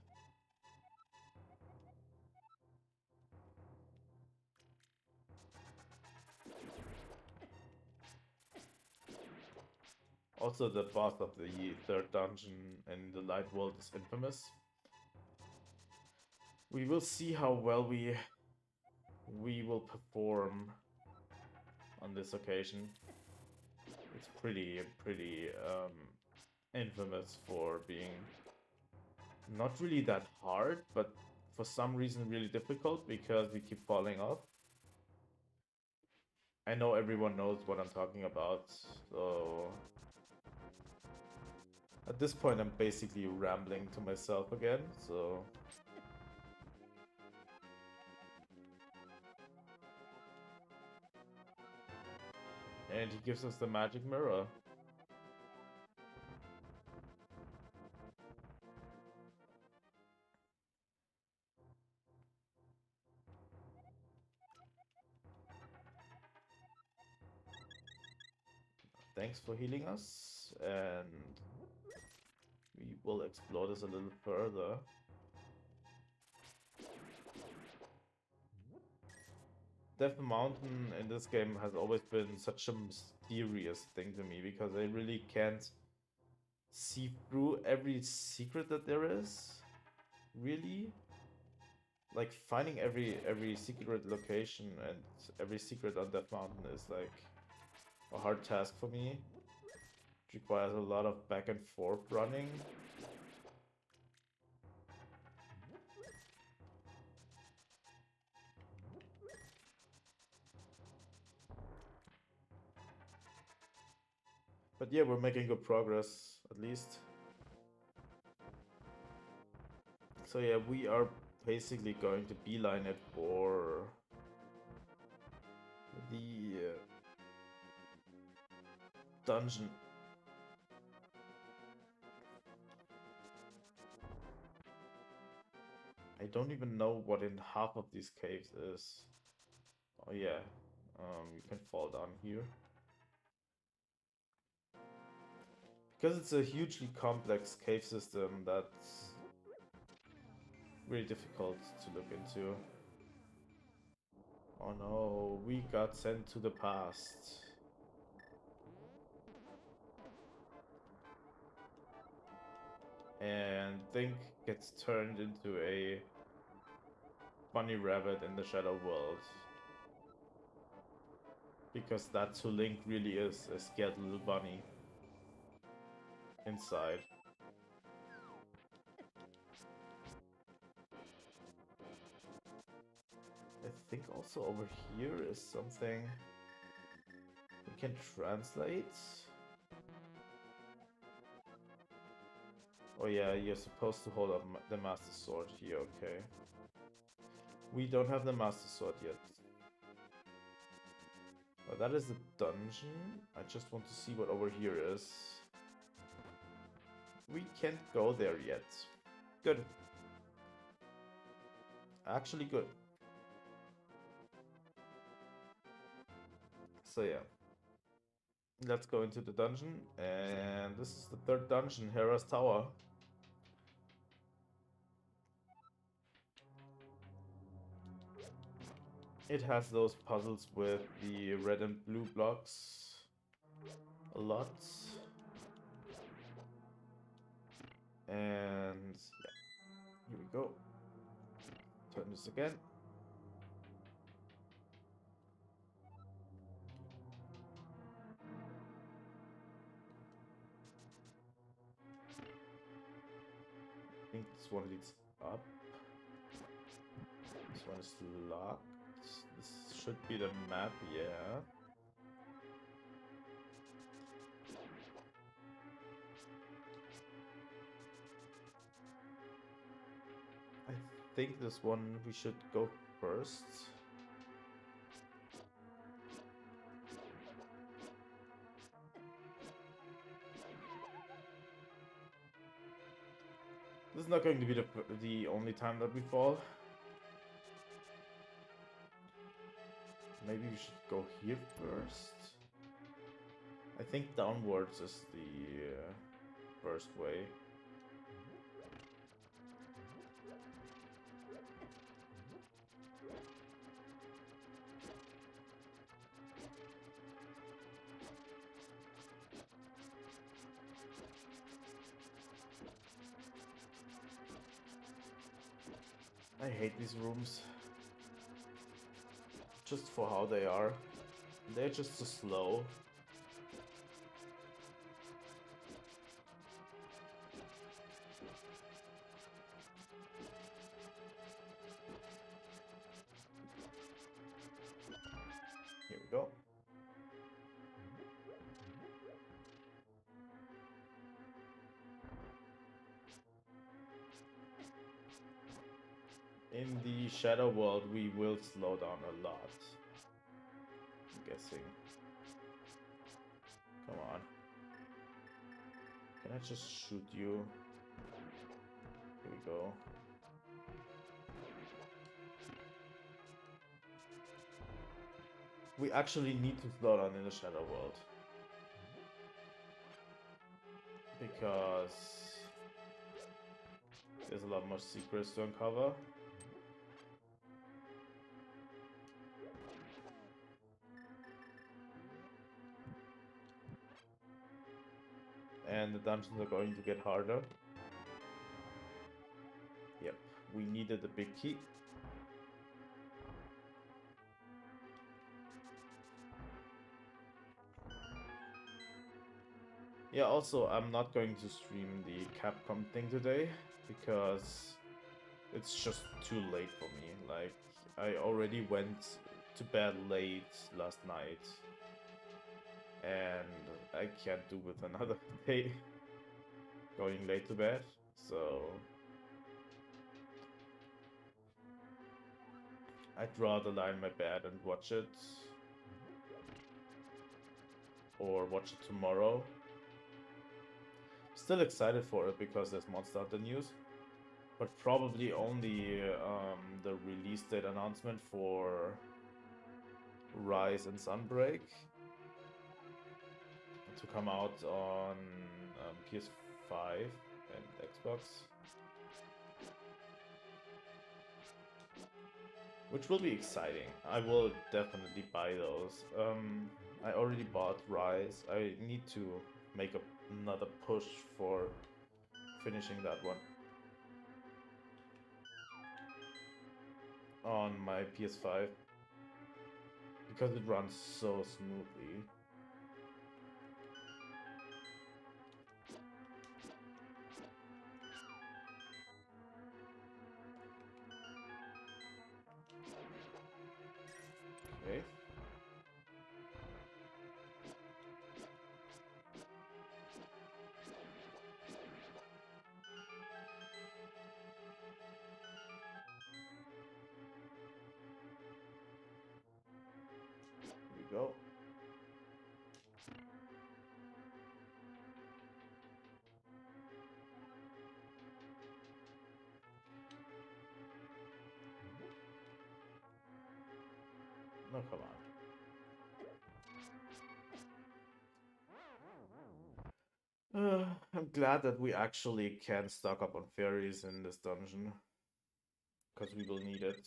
Also, the boss of the third dungeon in the light world is infamous. We will see how well we will perform on this occasion. It's pretty infamous for being not really that hard, but for some reason really difficult because we keep falling off. I know everyone knows what I'm talking about, so at this point I'm basically rambling to myself again, so and he gives us the magic mirror. Thanks for healing us, and we will explore this a little further. Death Mountain in this game has always been such a mysterious thing to me because I really can't see through every secret that there is. Really? Like finding every secret location and every secret on Death Mountain is like a hard task for me. It requires a lot of back and forth running. But yeah, we're making good progress, at least. So yeah, we are basically going to beeline it for the dungeon. I don't even know what in half of these caves is. Oh yeah, you can fall down here. Because it's a hugely complex cave system that's really difficult to look into. Oh no, we got sent to the past. And Think gets turned into a bunny rabbit in the Shadow World. Because that's who Link really is, a scared little bunny. Inside. I think also over here is something we can translate. Oh yeah, you're supposed to hold up the Master Sword here, okay. We don't have the Master Sword yet. Well, that is the dungeon. I just want to see what over here is. We can't go there yet. Good. Actually good. So yeah. Let's go into the dungeon. And this is the third dungeon, Hera's Tower. It has those puzzles with the red and blue blocks a lot. And yeah, here we go. Turn this again. I think this one leads up. This one is locked. This should be the map, yeah. I think this one we should go first. This is not going to be the only time that we fall. Maybe we should go here first. I think downwards is the first way. I hate these rooms. Just for how they are. They're just so slow. Here we go. In the Shadow World, we will slow down a lot. I'm guessing. Come on. Can I just shoot you? Here we go. We actually need to slow down in the Shadow World. Because there's a lot more secrets to uncover. And the dungeons are going to get harder. Yep, we needed a big key. Yeah, also, I'm not going to stream the Capcom thing today, because it's just too late for me. Like, I already went to bed late last night, and I can't do with another day going late to bed, so I'd rather lie in my bed and watch it, or watch it tomorrow. Still excited for it because there's Monster Hunter news, but probably only the release date announcement for Rise and Sunbreak to come out on PS5 and Xbox, which will be exciting. I will definitely buy those. I already bought Rise. I need to make another push for finishing that one on my PS5 because it runs so smoothly. Okay. Here we go. No, come on. I'm glad that we actually can stock up on fairies in this dungeon, because we will need it.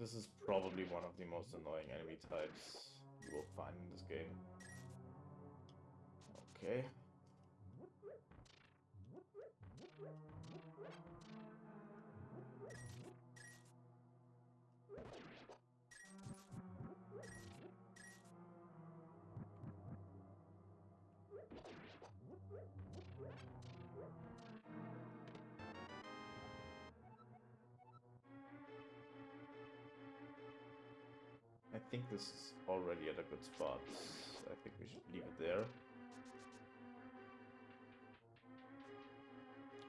This is probably one of the most annoying enemy types you will find in this game. Okay. I think this is already at a good spot. I think we should leave it there.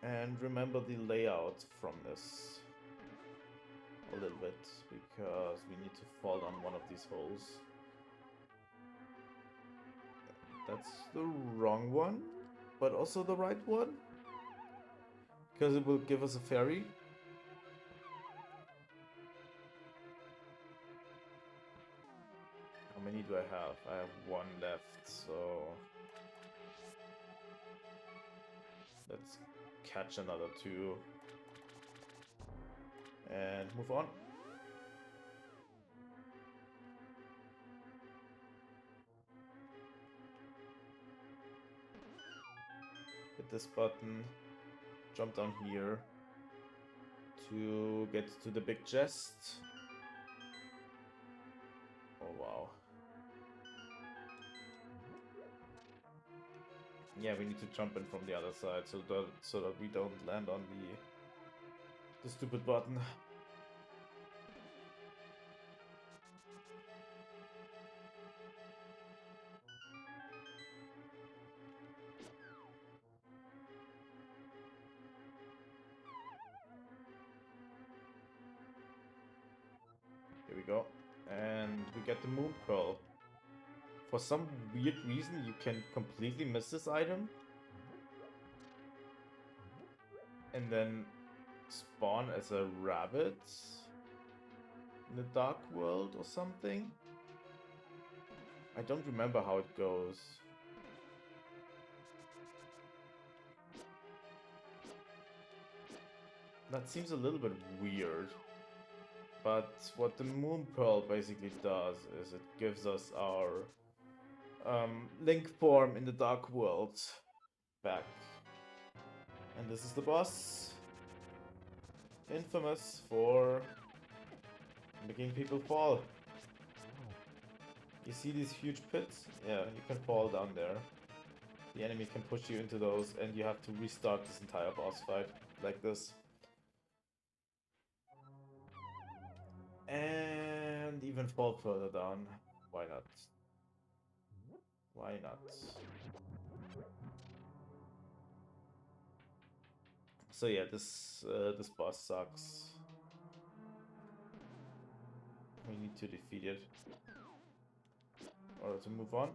And remember the layout from this a little bit, because we need to fall down one of these holes. That's the wrong one, but also the right one, because it will give us a fairy. How many do I have? I have one left, so let's catch another two and move on. Hit this button, jump down here to get to the big chest. Oh wow. Yeah, we need to jump in from the other side so that we don't land on the stupid button. Here we go. And we get the moon pearl. For some weird reason, you can completely miss this item. And then spawn as a rabbit in the dark world or something. I don't remember how it goes. That seems a little bit weird. But what the moon pearl basically does is it gives us our Link form in the dark world back. And this is the boss. Infamous for making people fall. You see these huge pits? Yeah, you can fall down there. The enemy can push you into those and you have to restart this entire boss fight like this. And even fall further down. Why not? Why not? So yeah, this boss sucks. We need to defeat it in order to move on.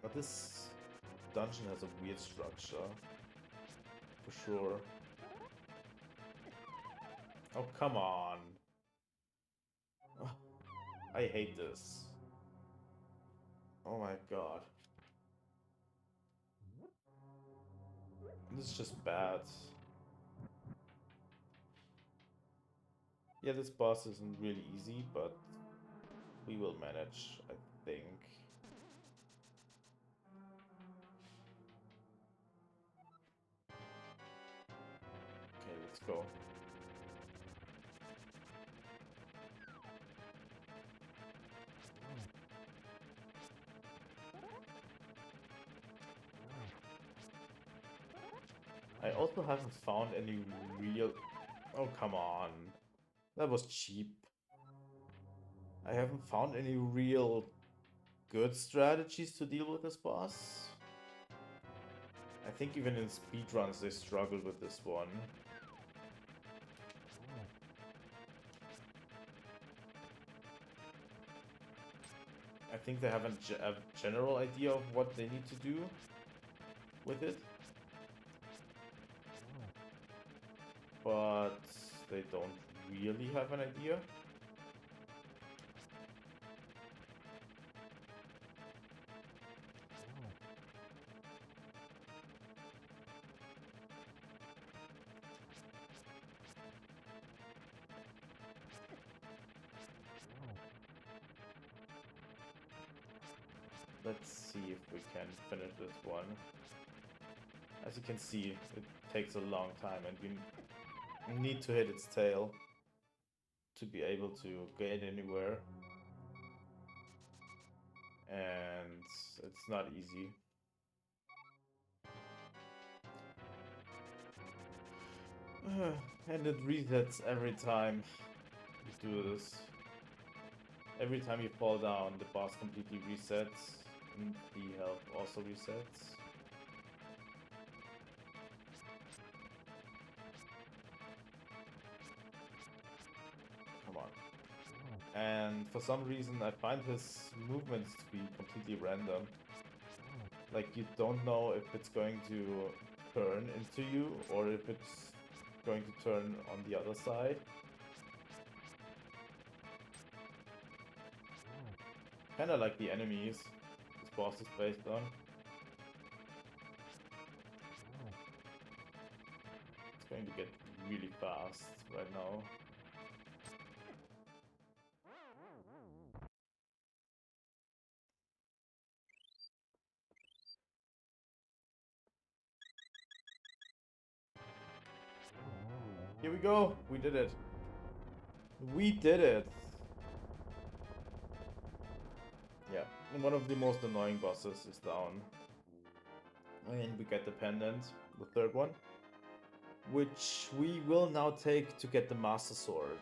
But this dungeon has a weird structure, for sure. Oh, come on. Ugh, I hate this. Oh my god. This is just bad. Yeah, this boss isn't really easy, but we will manage, I think. Okay, let's go. I also haven't found any real... Oh, come on. That was cheap. I haven't found any real good strategies to deal with this boss. I think even in speedruns they struggle with this one. I think they have a general idea of what they need to do with it. But they don't really have an idea. Let's see if we can finish this one. As you can see, it takes a long time and you need to hit its tail to be able to get anywhere. And it's not easy. And it resets every time you do this. Every time you fall down, the boss completely resets. And the health also resets. Come on. And for some reason I find his movements to be completely random. Like you don't know if it's going to turn into you or if it's going to turn on the other side. Kinda like the enemies this boss is based on. It's going to get really fast right now. Here we go! We did it! We did it! Yeah, one of the most annoying bosses is down. And we get the pendant, the third one. Which we will now take to get the Master Sword.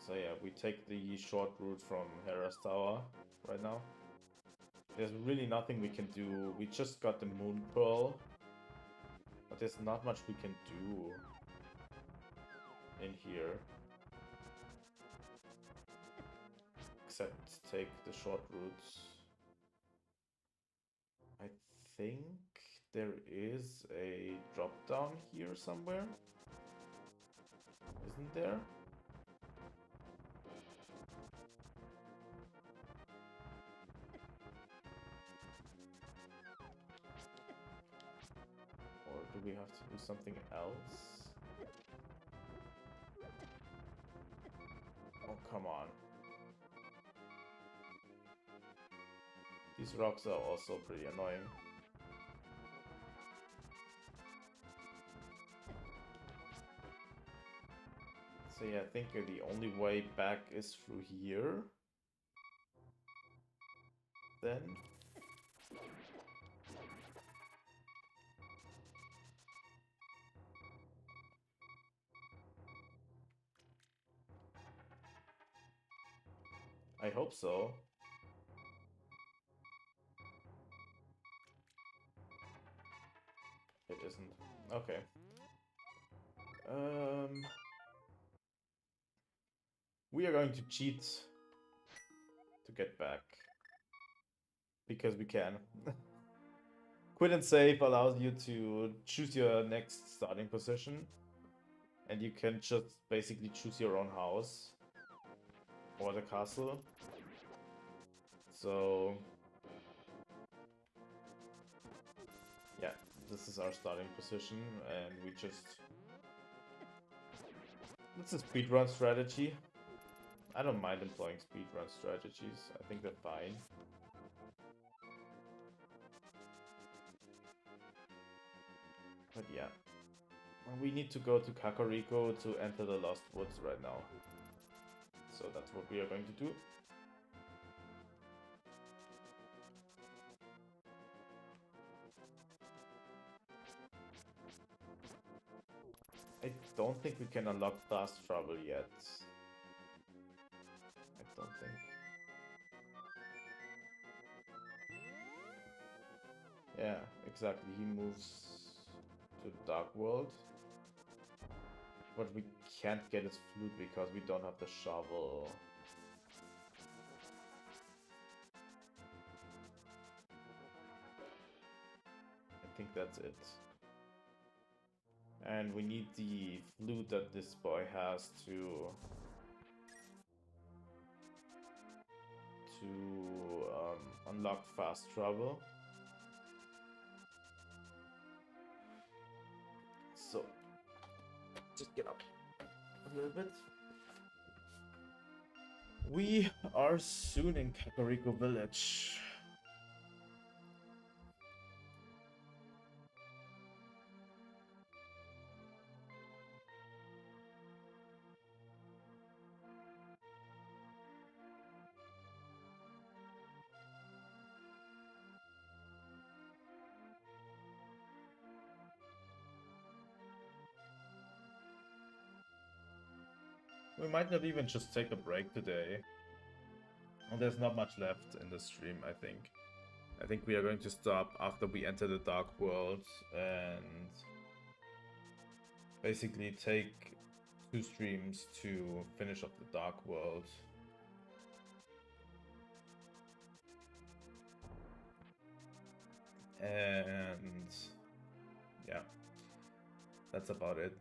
So yeah, we take the short route from Hera's Tower right now. There's really nothing we can do. We just got the Moon Pearl. But there's not much we can do in here. Except take the short routes. I think there is a drop down here somewhere. Isn't there? Or do we have to do something else? Oh, come on. These rocks are also pretty annoying. So yeah, I think the only way back is through here. Then. I hope so. It isn't. Okay. We are going to cheat to get back. Because we can. Quit and save allows you to choose your next starting position. And you can just basically choose your own house. Or the castle. So... yeah, this is our starting position, and we just... it's a speedrun strategy. I don't mind employing speedrun strategies. I think they're fine. But yeah. We need to go to Kakariko to enter the Lost Woods right now. So that's what we are going to do. I don't think we can unlock fast travel yet. I don't think. Yeah, exactly. He moves to the Dark World. But we can't get his flute because we don't have the shovel. I think that's it. And we need the flute that this boy has to unlock fast travel. So, just get up a little bit. We are soon in Kakariko Village. We might not even just take a break today. Well, there's not much left in the stream, I think. I think we are going to stop after we enter the Dark World and basically take 2 streams to finish off the Dark World. And yeah, that's about it.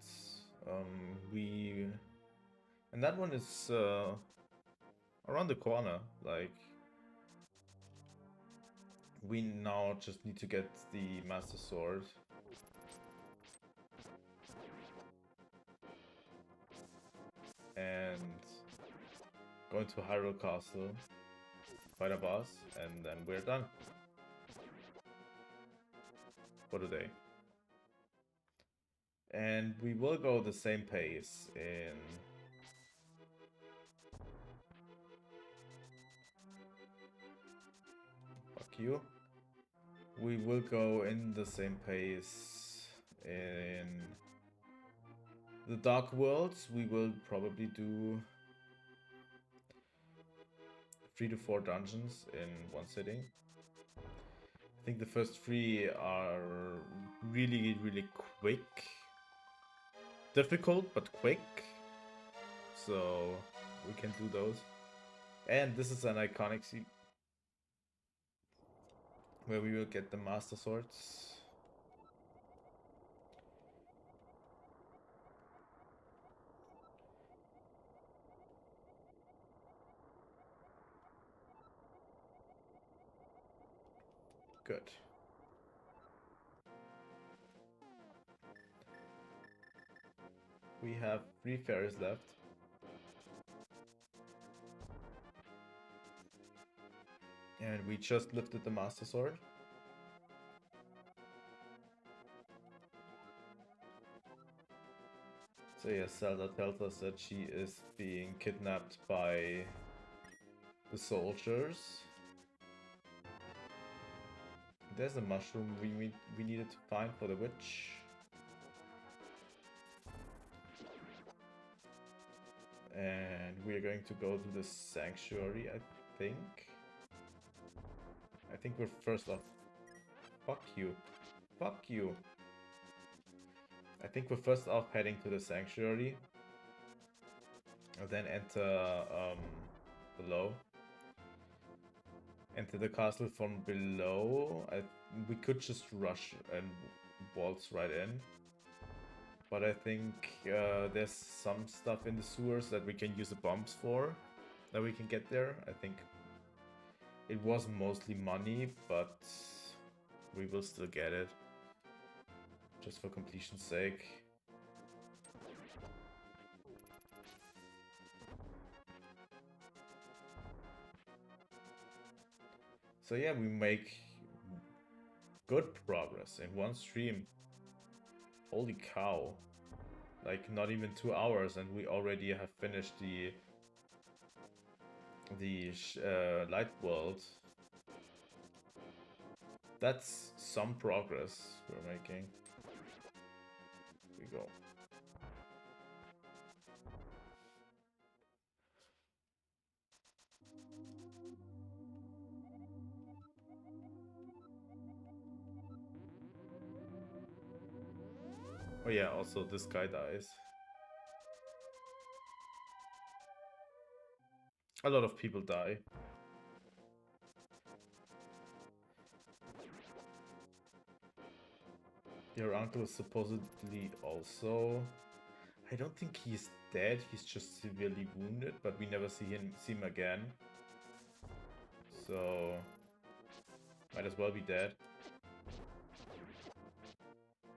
We and that one is around the corner. Like, we now just need to get the Master Sword. And go into Hyrule Castle, fight a boss, and then we're done for the day. And we will go the same pace in... Fuck you. We will go in the same pace in the Dark Worlds. We will probably do 3 to 4 dungeons in one sitting. I think the first 3 are really, really quick. Difficult, but quick. So we can do those. And this is an iconic scene where we will get the Master Swords. Good. We have 3 fairies left. And we just lifted the Master Sword. So yeah, Zelda tells us that she is being kidnapped by the soldiers. There's a mushroom we needed to find for the witch. And we're going to go to the sanctuary, I think. I think we're first off. Fuck you. Fuck you. I think we're first off heading to the sanctuary. And then enter below. Enter the castle from below. We could just rush and waltz right in. But I think there's some stuff in the sewers that we can use the bombs for. That we can get there. I think it was mostly money, but we will still get it. Just for completion's sake. So yeah, we make good progress in one stream. Holy cow. Like, not even 2 hours and we already have finished the light world. That's some progress we're making. Here we go. Oh yeah, also this guy dies. A lot of people die. Your uncle is supposedly also... I don't think he's dead, he's just severely wounded, but we never see him again. So... might as well be dead.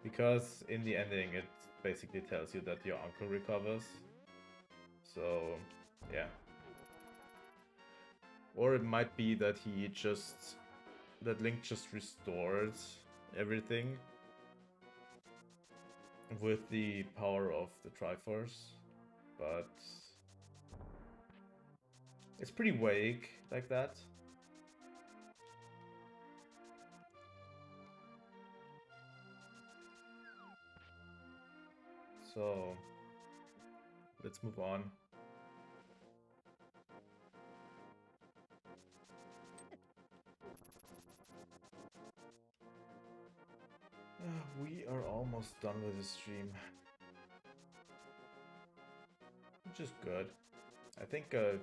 Because in the ending it basically tells you that your uncle recovers. So, yeah. Or it might be that that Link just restored everything with the power of the Triforce. But it's pretty vague like that. So, let's move on. We are almost done with the stream. Which is good. I think a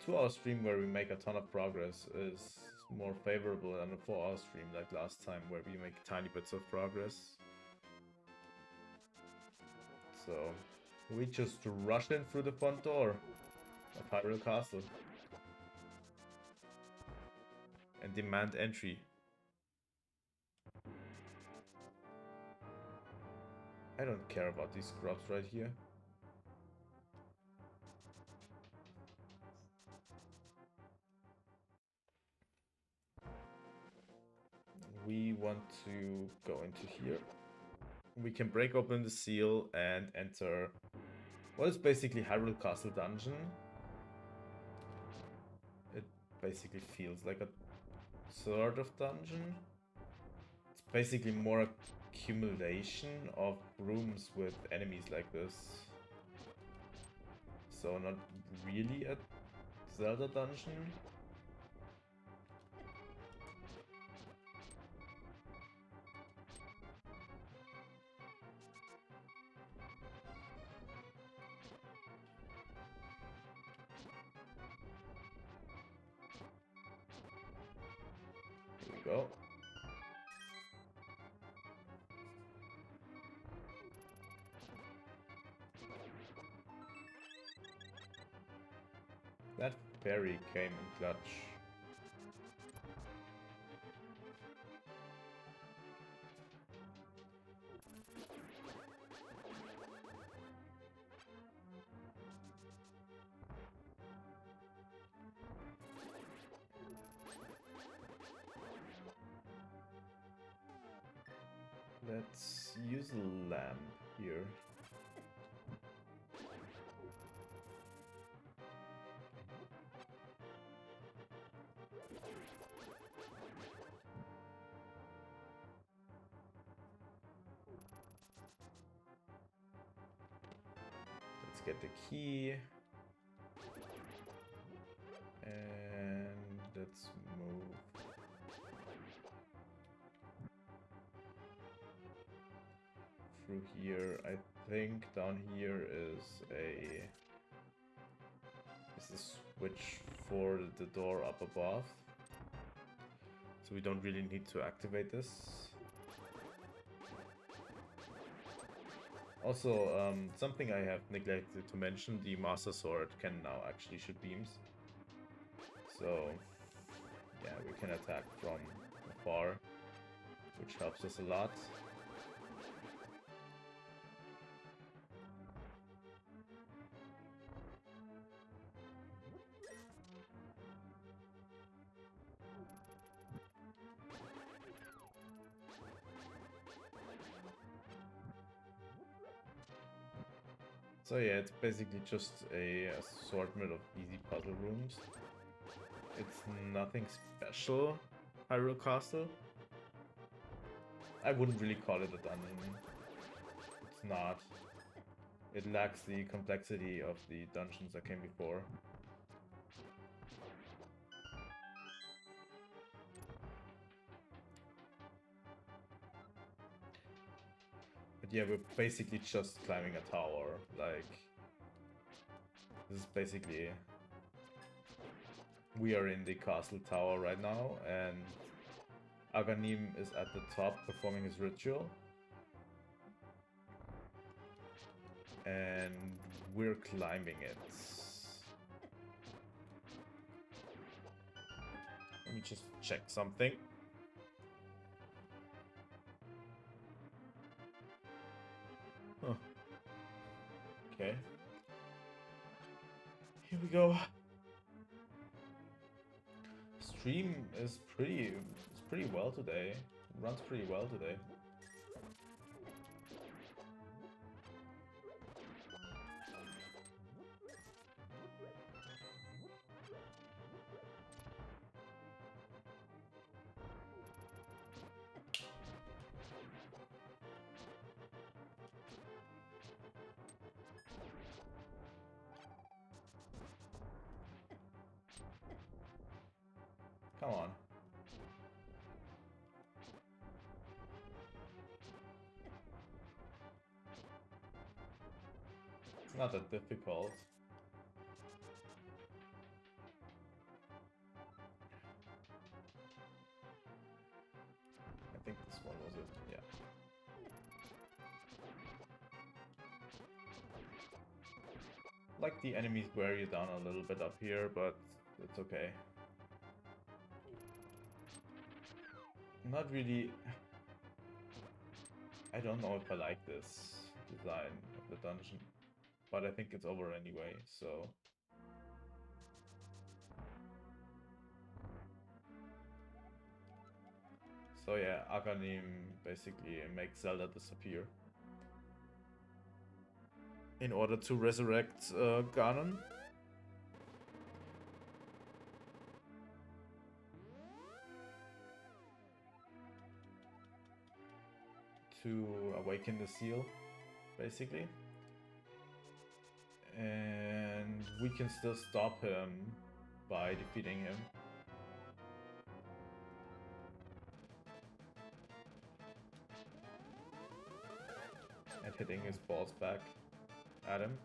2-hour stream where we make a ton of progress is more favorable than a 4-hour stream like last time, where we make tiny bits of progress. So we just rush in through the front door of Hyrule Castle and demand entry. I don't care about these scrubs right here. We want to go into here. We can break open the seal and enter what is basically Hyrule Castle dungeon. It basically feels like a sort of dungeon. It's basically more accumulation of rooms with enemies like this. So not really a Zelda dungeon. Here we go. That fairy came in clutch. Let's use a lamp here. Let's get the key. And let's move. Through here. I think down here is a switch for the door up above. So we don't really need to activate this. Also, something I have neglected to mention, the Master Sword can now actually shoot beams. So, yeah, we can attack from afar, which helps us a lot. So yeah, it's basically just a assortment of easy puzzle rooms. It's nothing special, Hyrule Castle. I wouldn't really call it a dungeon. It's not. It lacks the complexity of the dungeons that came before. But yeah, we're basically just climbing a tower. Like, this is basically... We are in the castle tower right now, and Aghanim is at the top performing his ritual. And we're climbing it. Let me just check something. Huh. Okay. Here we go. Stream is pretty well today. It runs pretty well today. Come on. It's not that difficult. think this one was it, yeah. Like the enemies wear you down a little bit up here, but it's okay. Not really... I don't know if I like this design of the dungeon, but I think it's over anyway, so... So yeah, Aghanim basically makes Zelda disappear in order to resurrect Ganon. To awaken the seal, basically. And we can still stop him by defeating him. And hitting his balls back at him.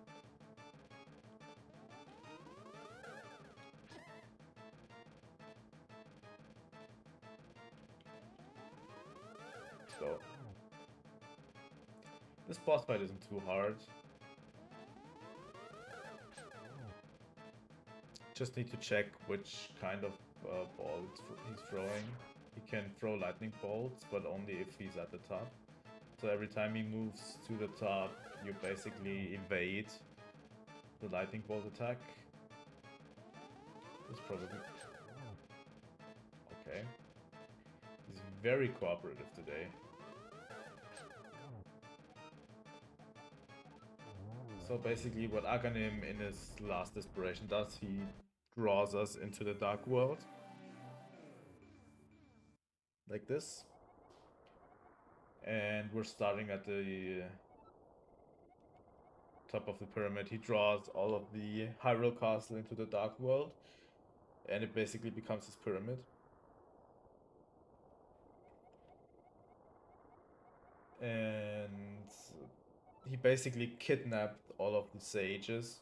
So this boss fight isn't too hard. Just need to check which kind of ball he's throwing. He can throw lightning bolts, but only if he's at the top. So every time he moves to the top, you basically evade the lightning bolt attack. It's probably... Okay. He's very cooperative today. So basically what Aghanim in his last inspiration does, he draws us into the dark world. Like this. And we're starting at the top of the pyramid. He draws all of the Hyrule Castle into the dark world. And it basically becomes his pyramid. And he basically kidnapped all of the sages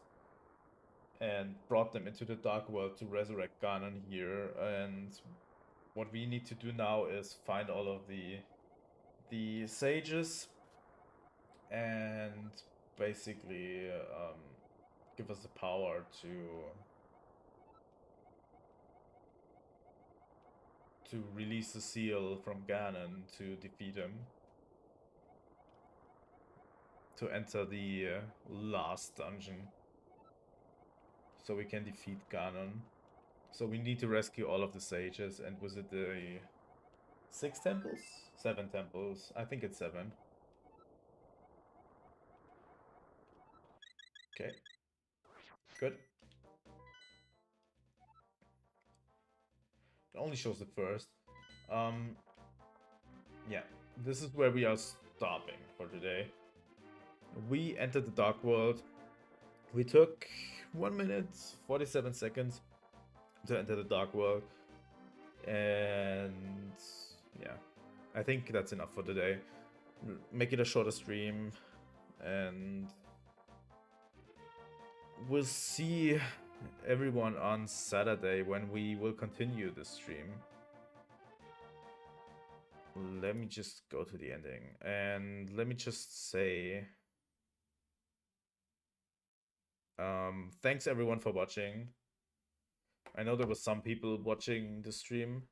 and brought them into the dark world to resurrect Ganon here. And what we need to do now is find all of the sages and basically give us the power to release the seal from Ganon to defeat him. To enter the last dungeon. So we can defeat Ganon. So we need to rescue all of the sages and visit the 6 temples? 7 temples. I think it's 7. Okay. Good. It only shows the first. Yeah. This is where we are stopping for today. We entered the Dark World. We took 1 minute, 47 seconds to enter the Dark World. And yeah, I think that's enough for today. Make it a shorter stream. And we'll see everyone on Saturday when we will continue this stream. Let me just go to the ending. And let me just say... thanks everyone for watching. I know there was some people watching the stream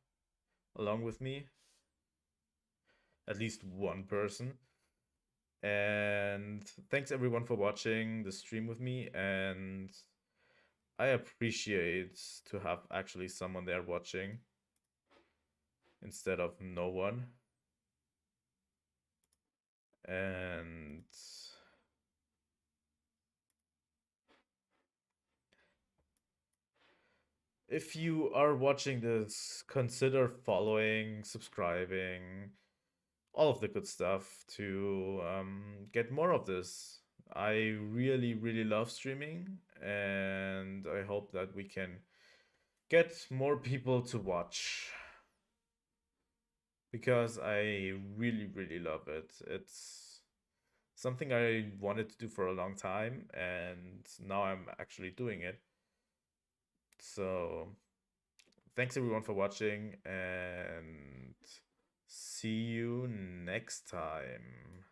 along with me. At least one person. And thanks everyone for watching the stream with me. And I appreciate to have actually someone there watching instead of no one. And if you are watching this, consider following, subscribing, all of the good stuff to get more of this. I really, really love streaming, and I hope that we can get more people to watch. Because I really, really love it. It's something I wanted to do for a long time, and now I'm actually doing it. So, thanks everyone for watching, and See you next time.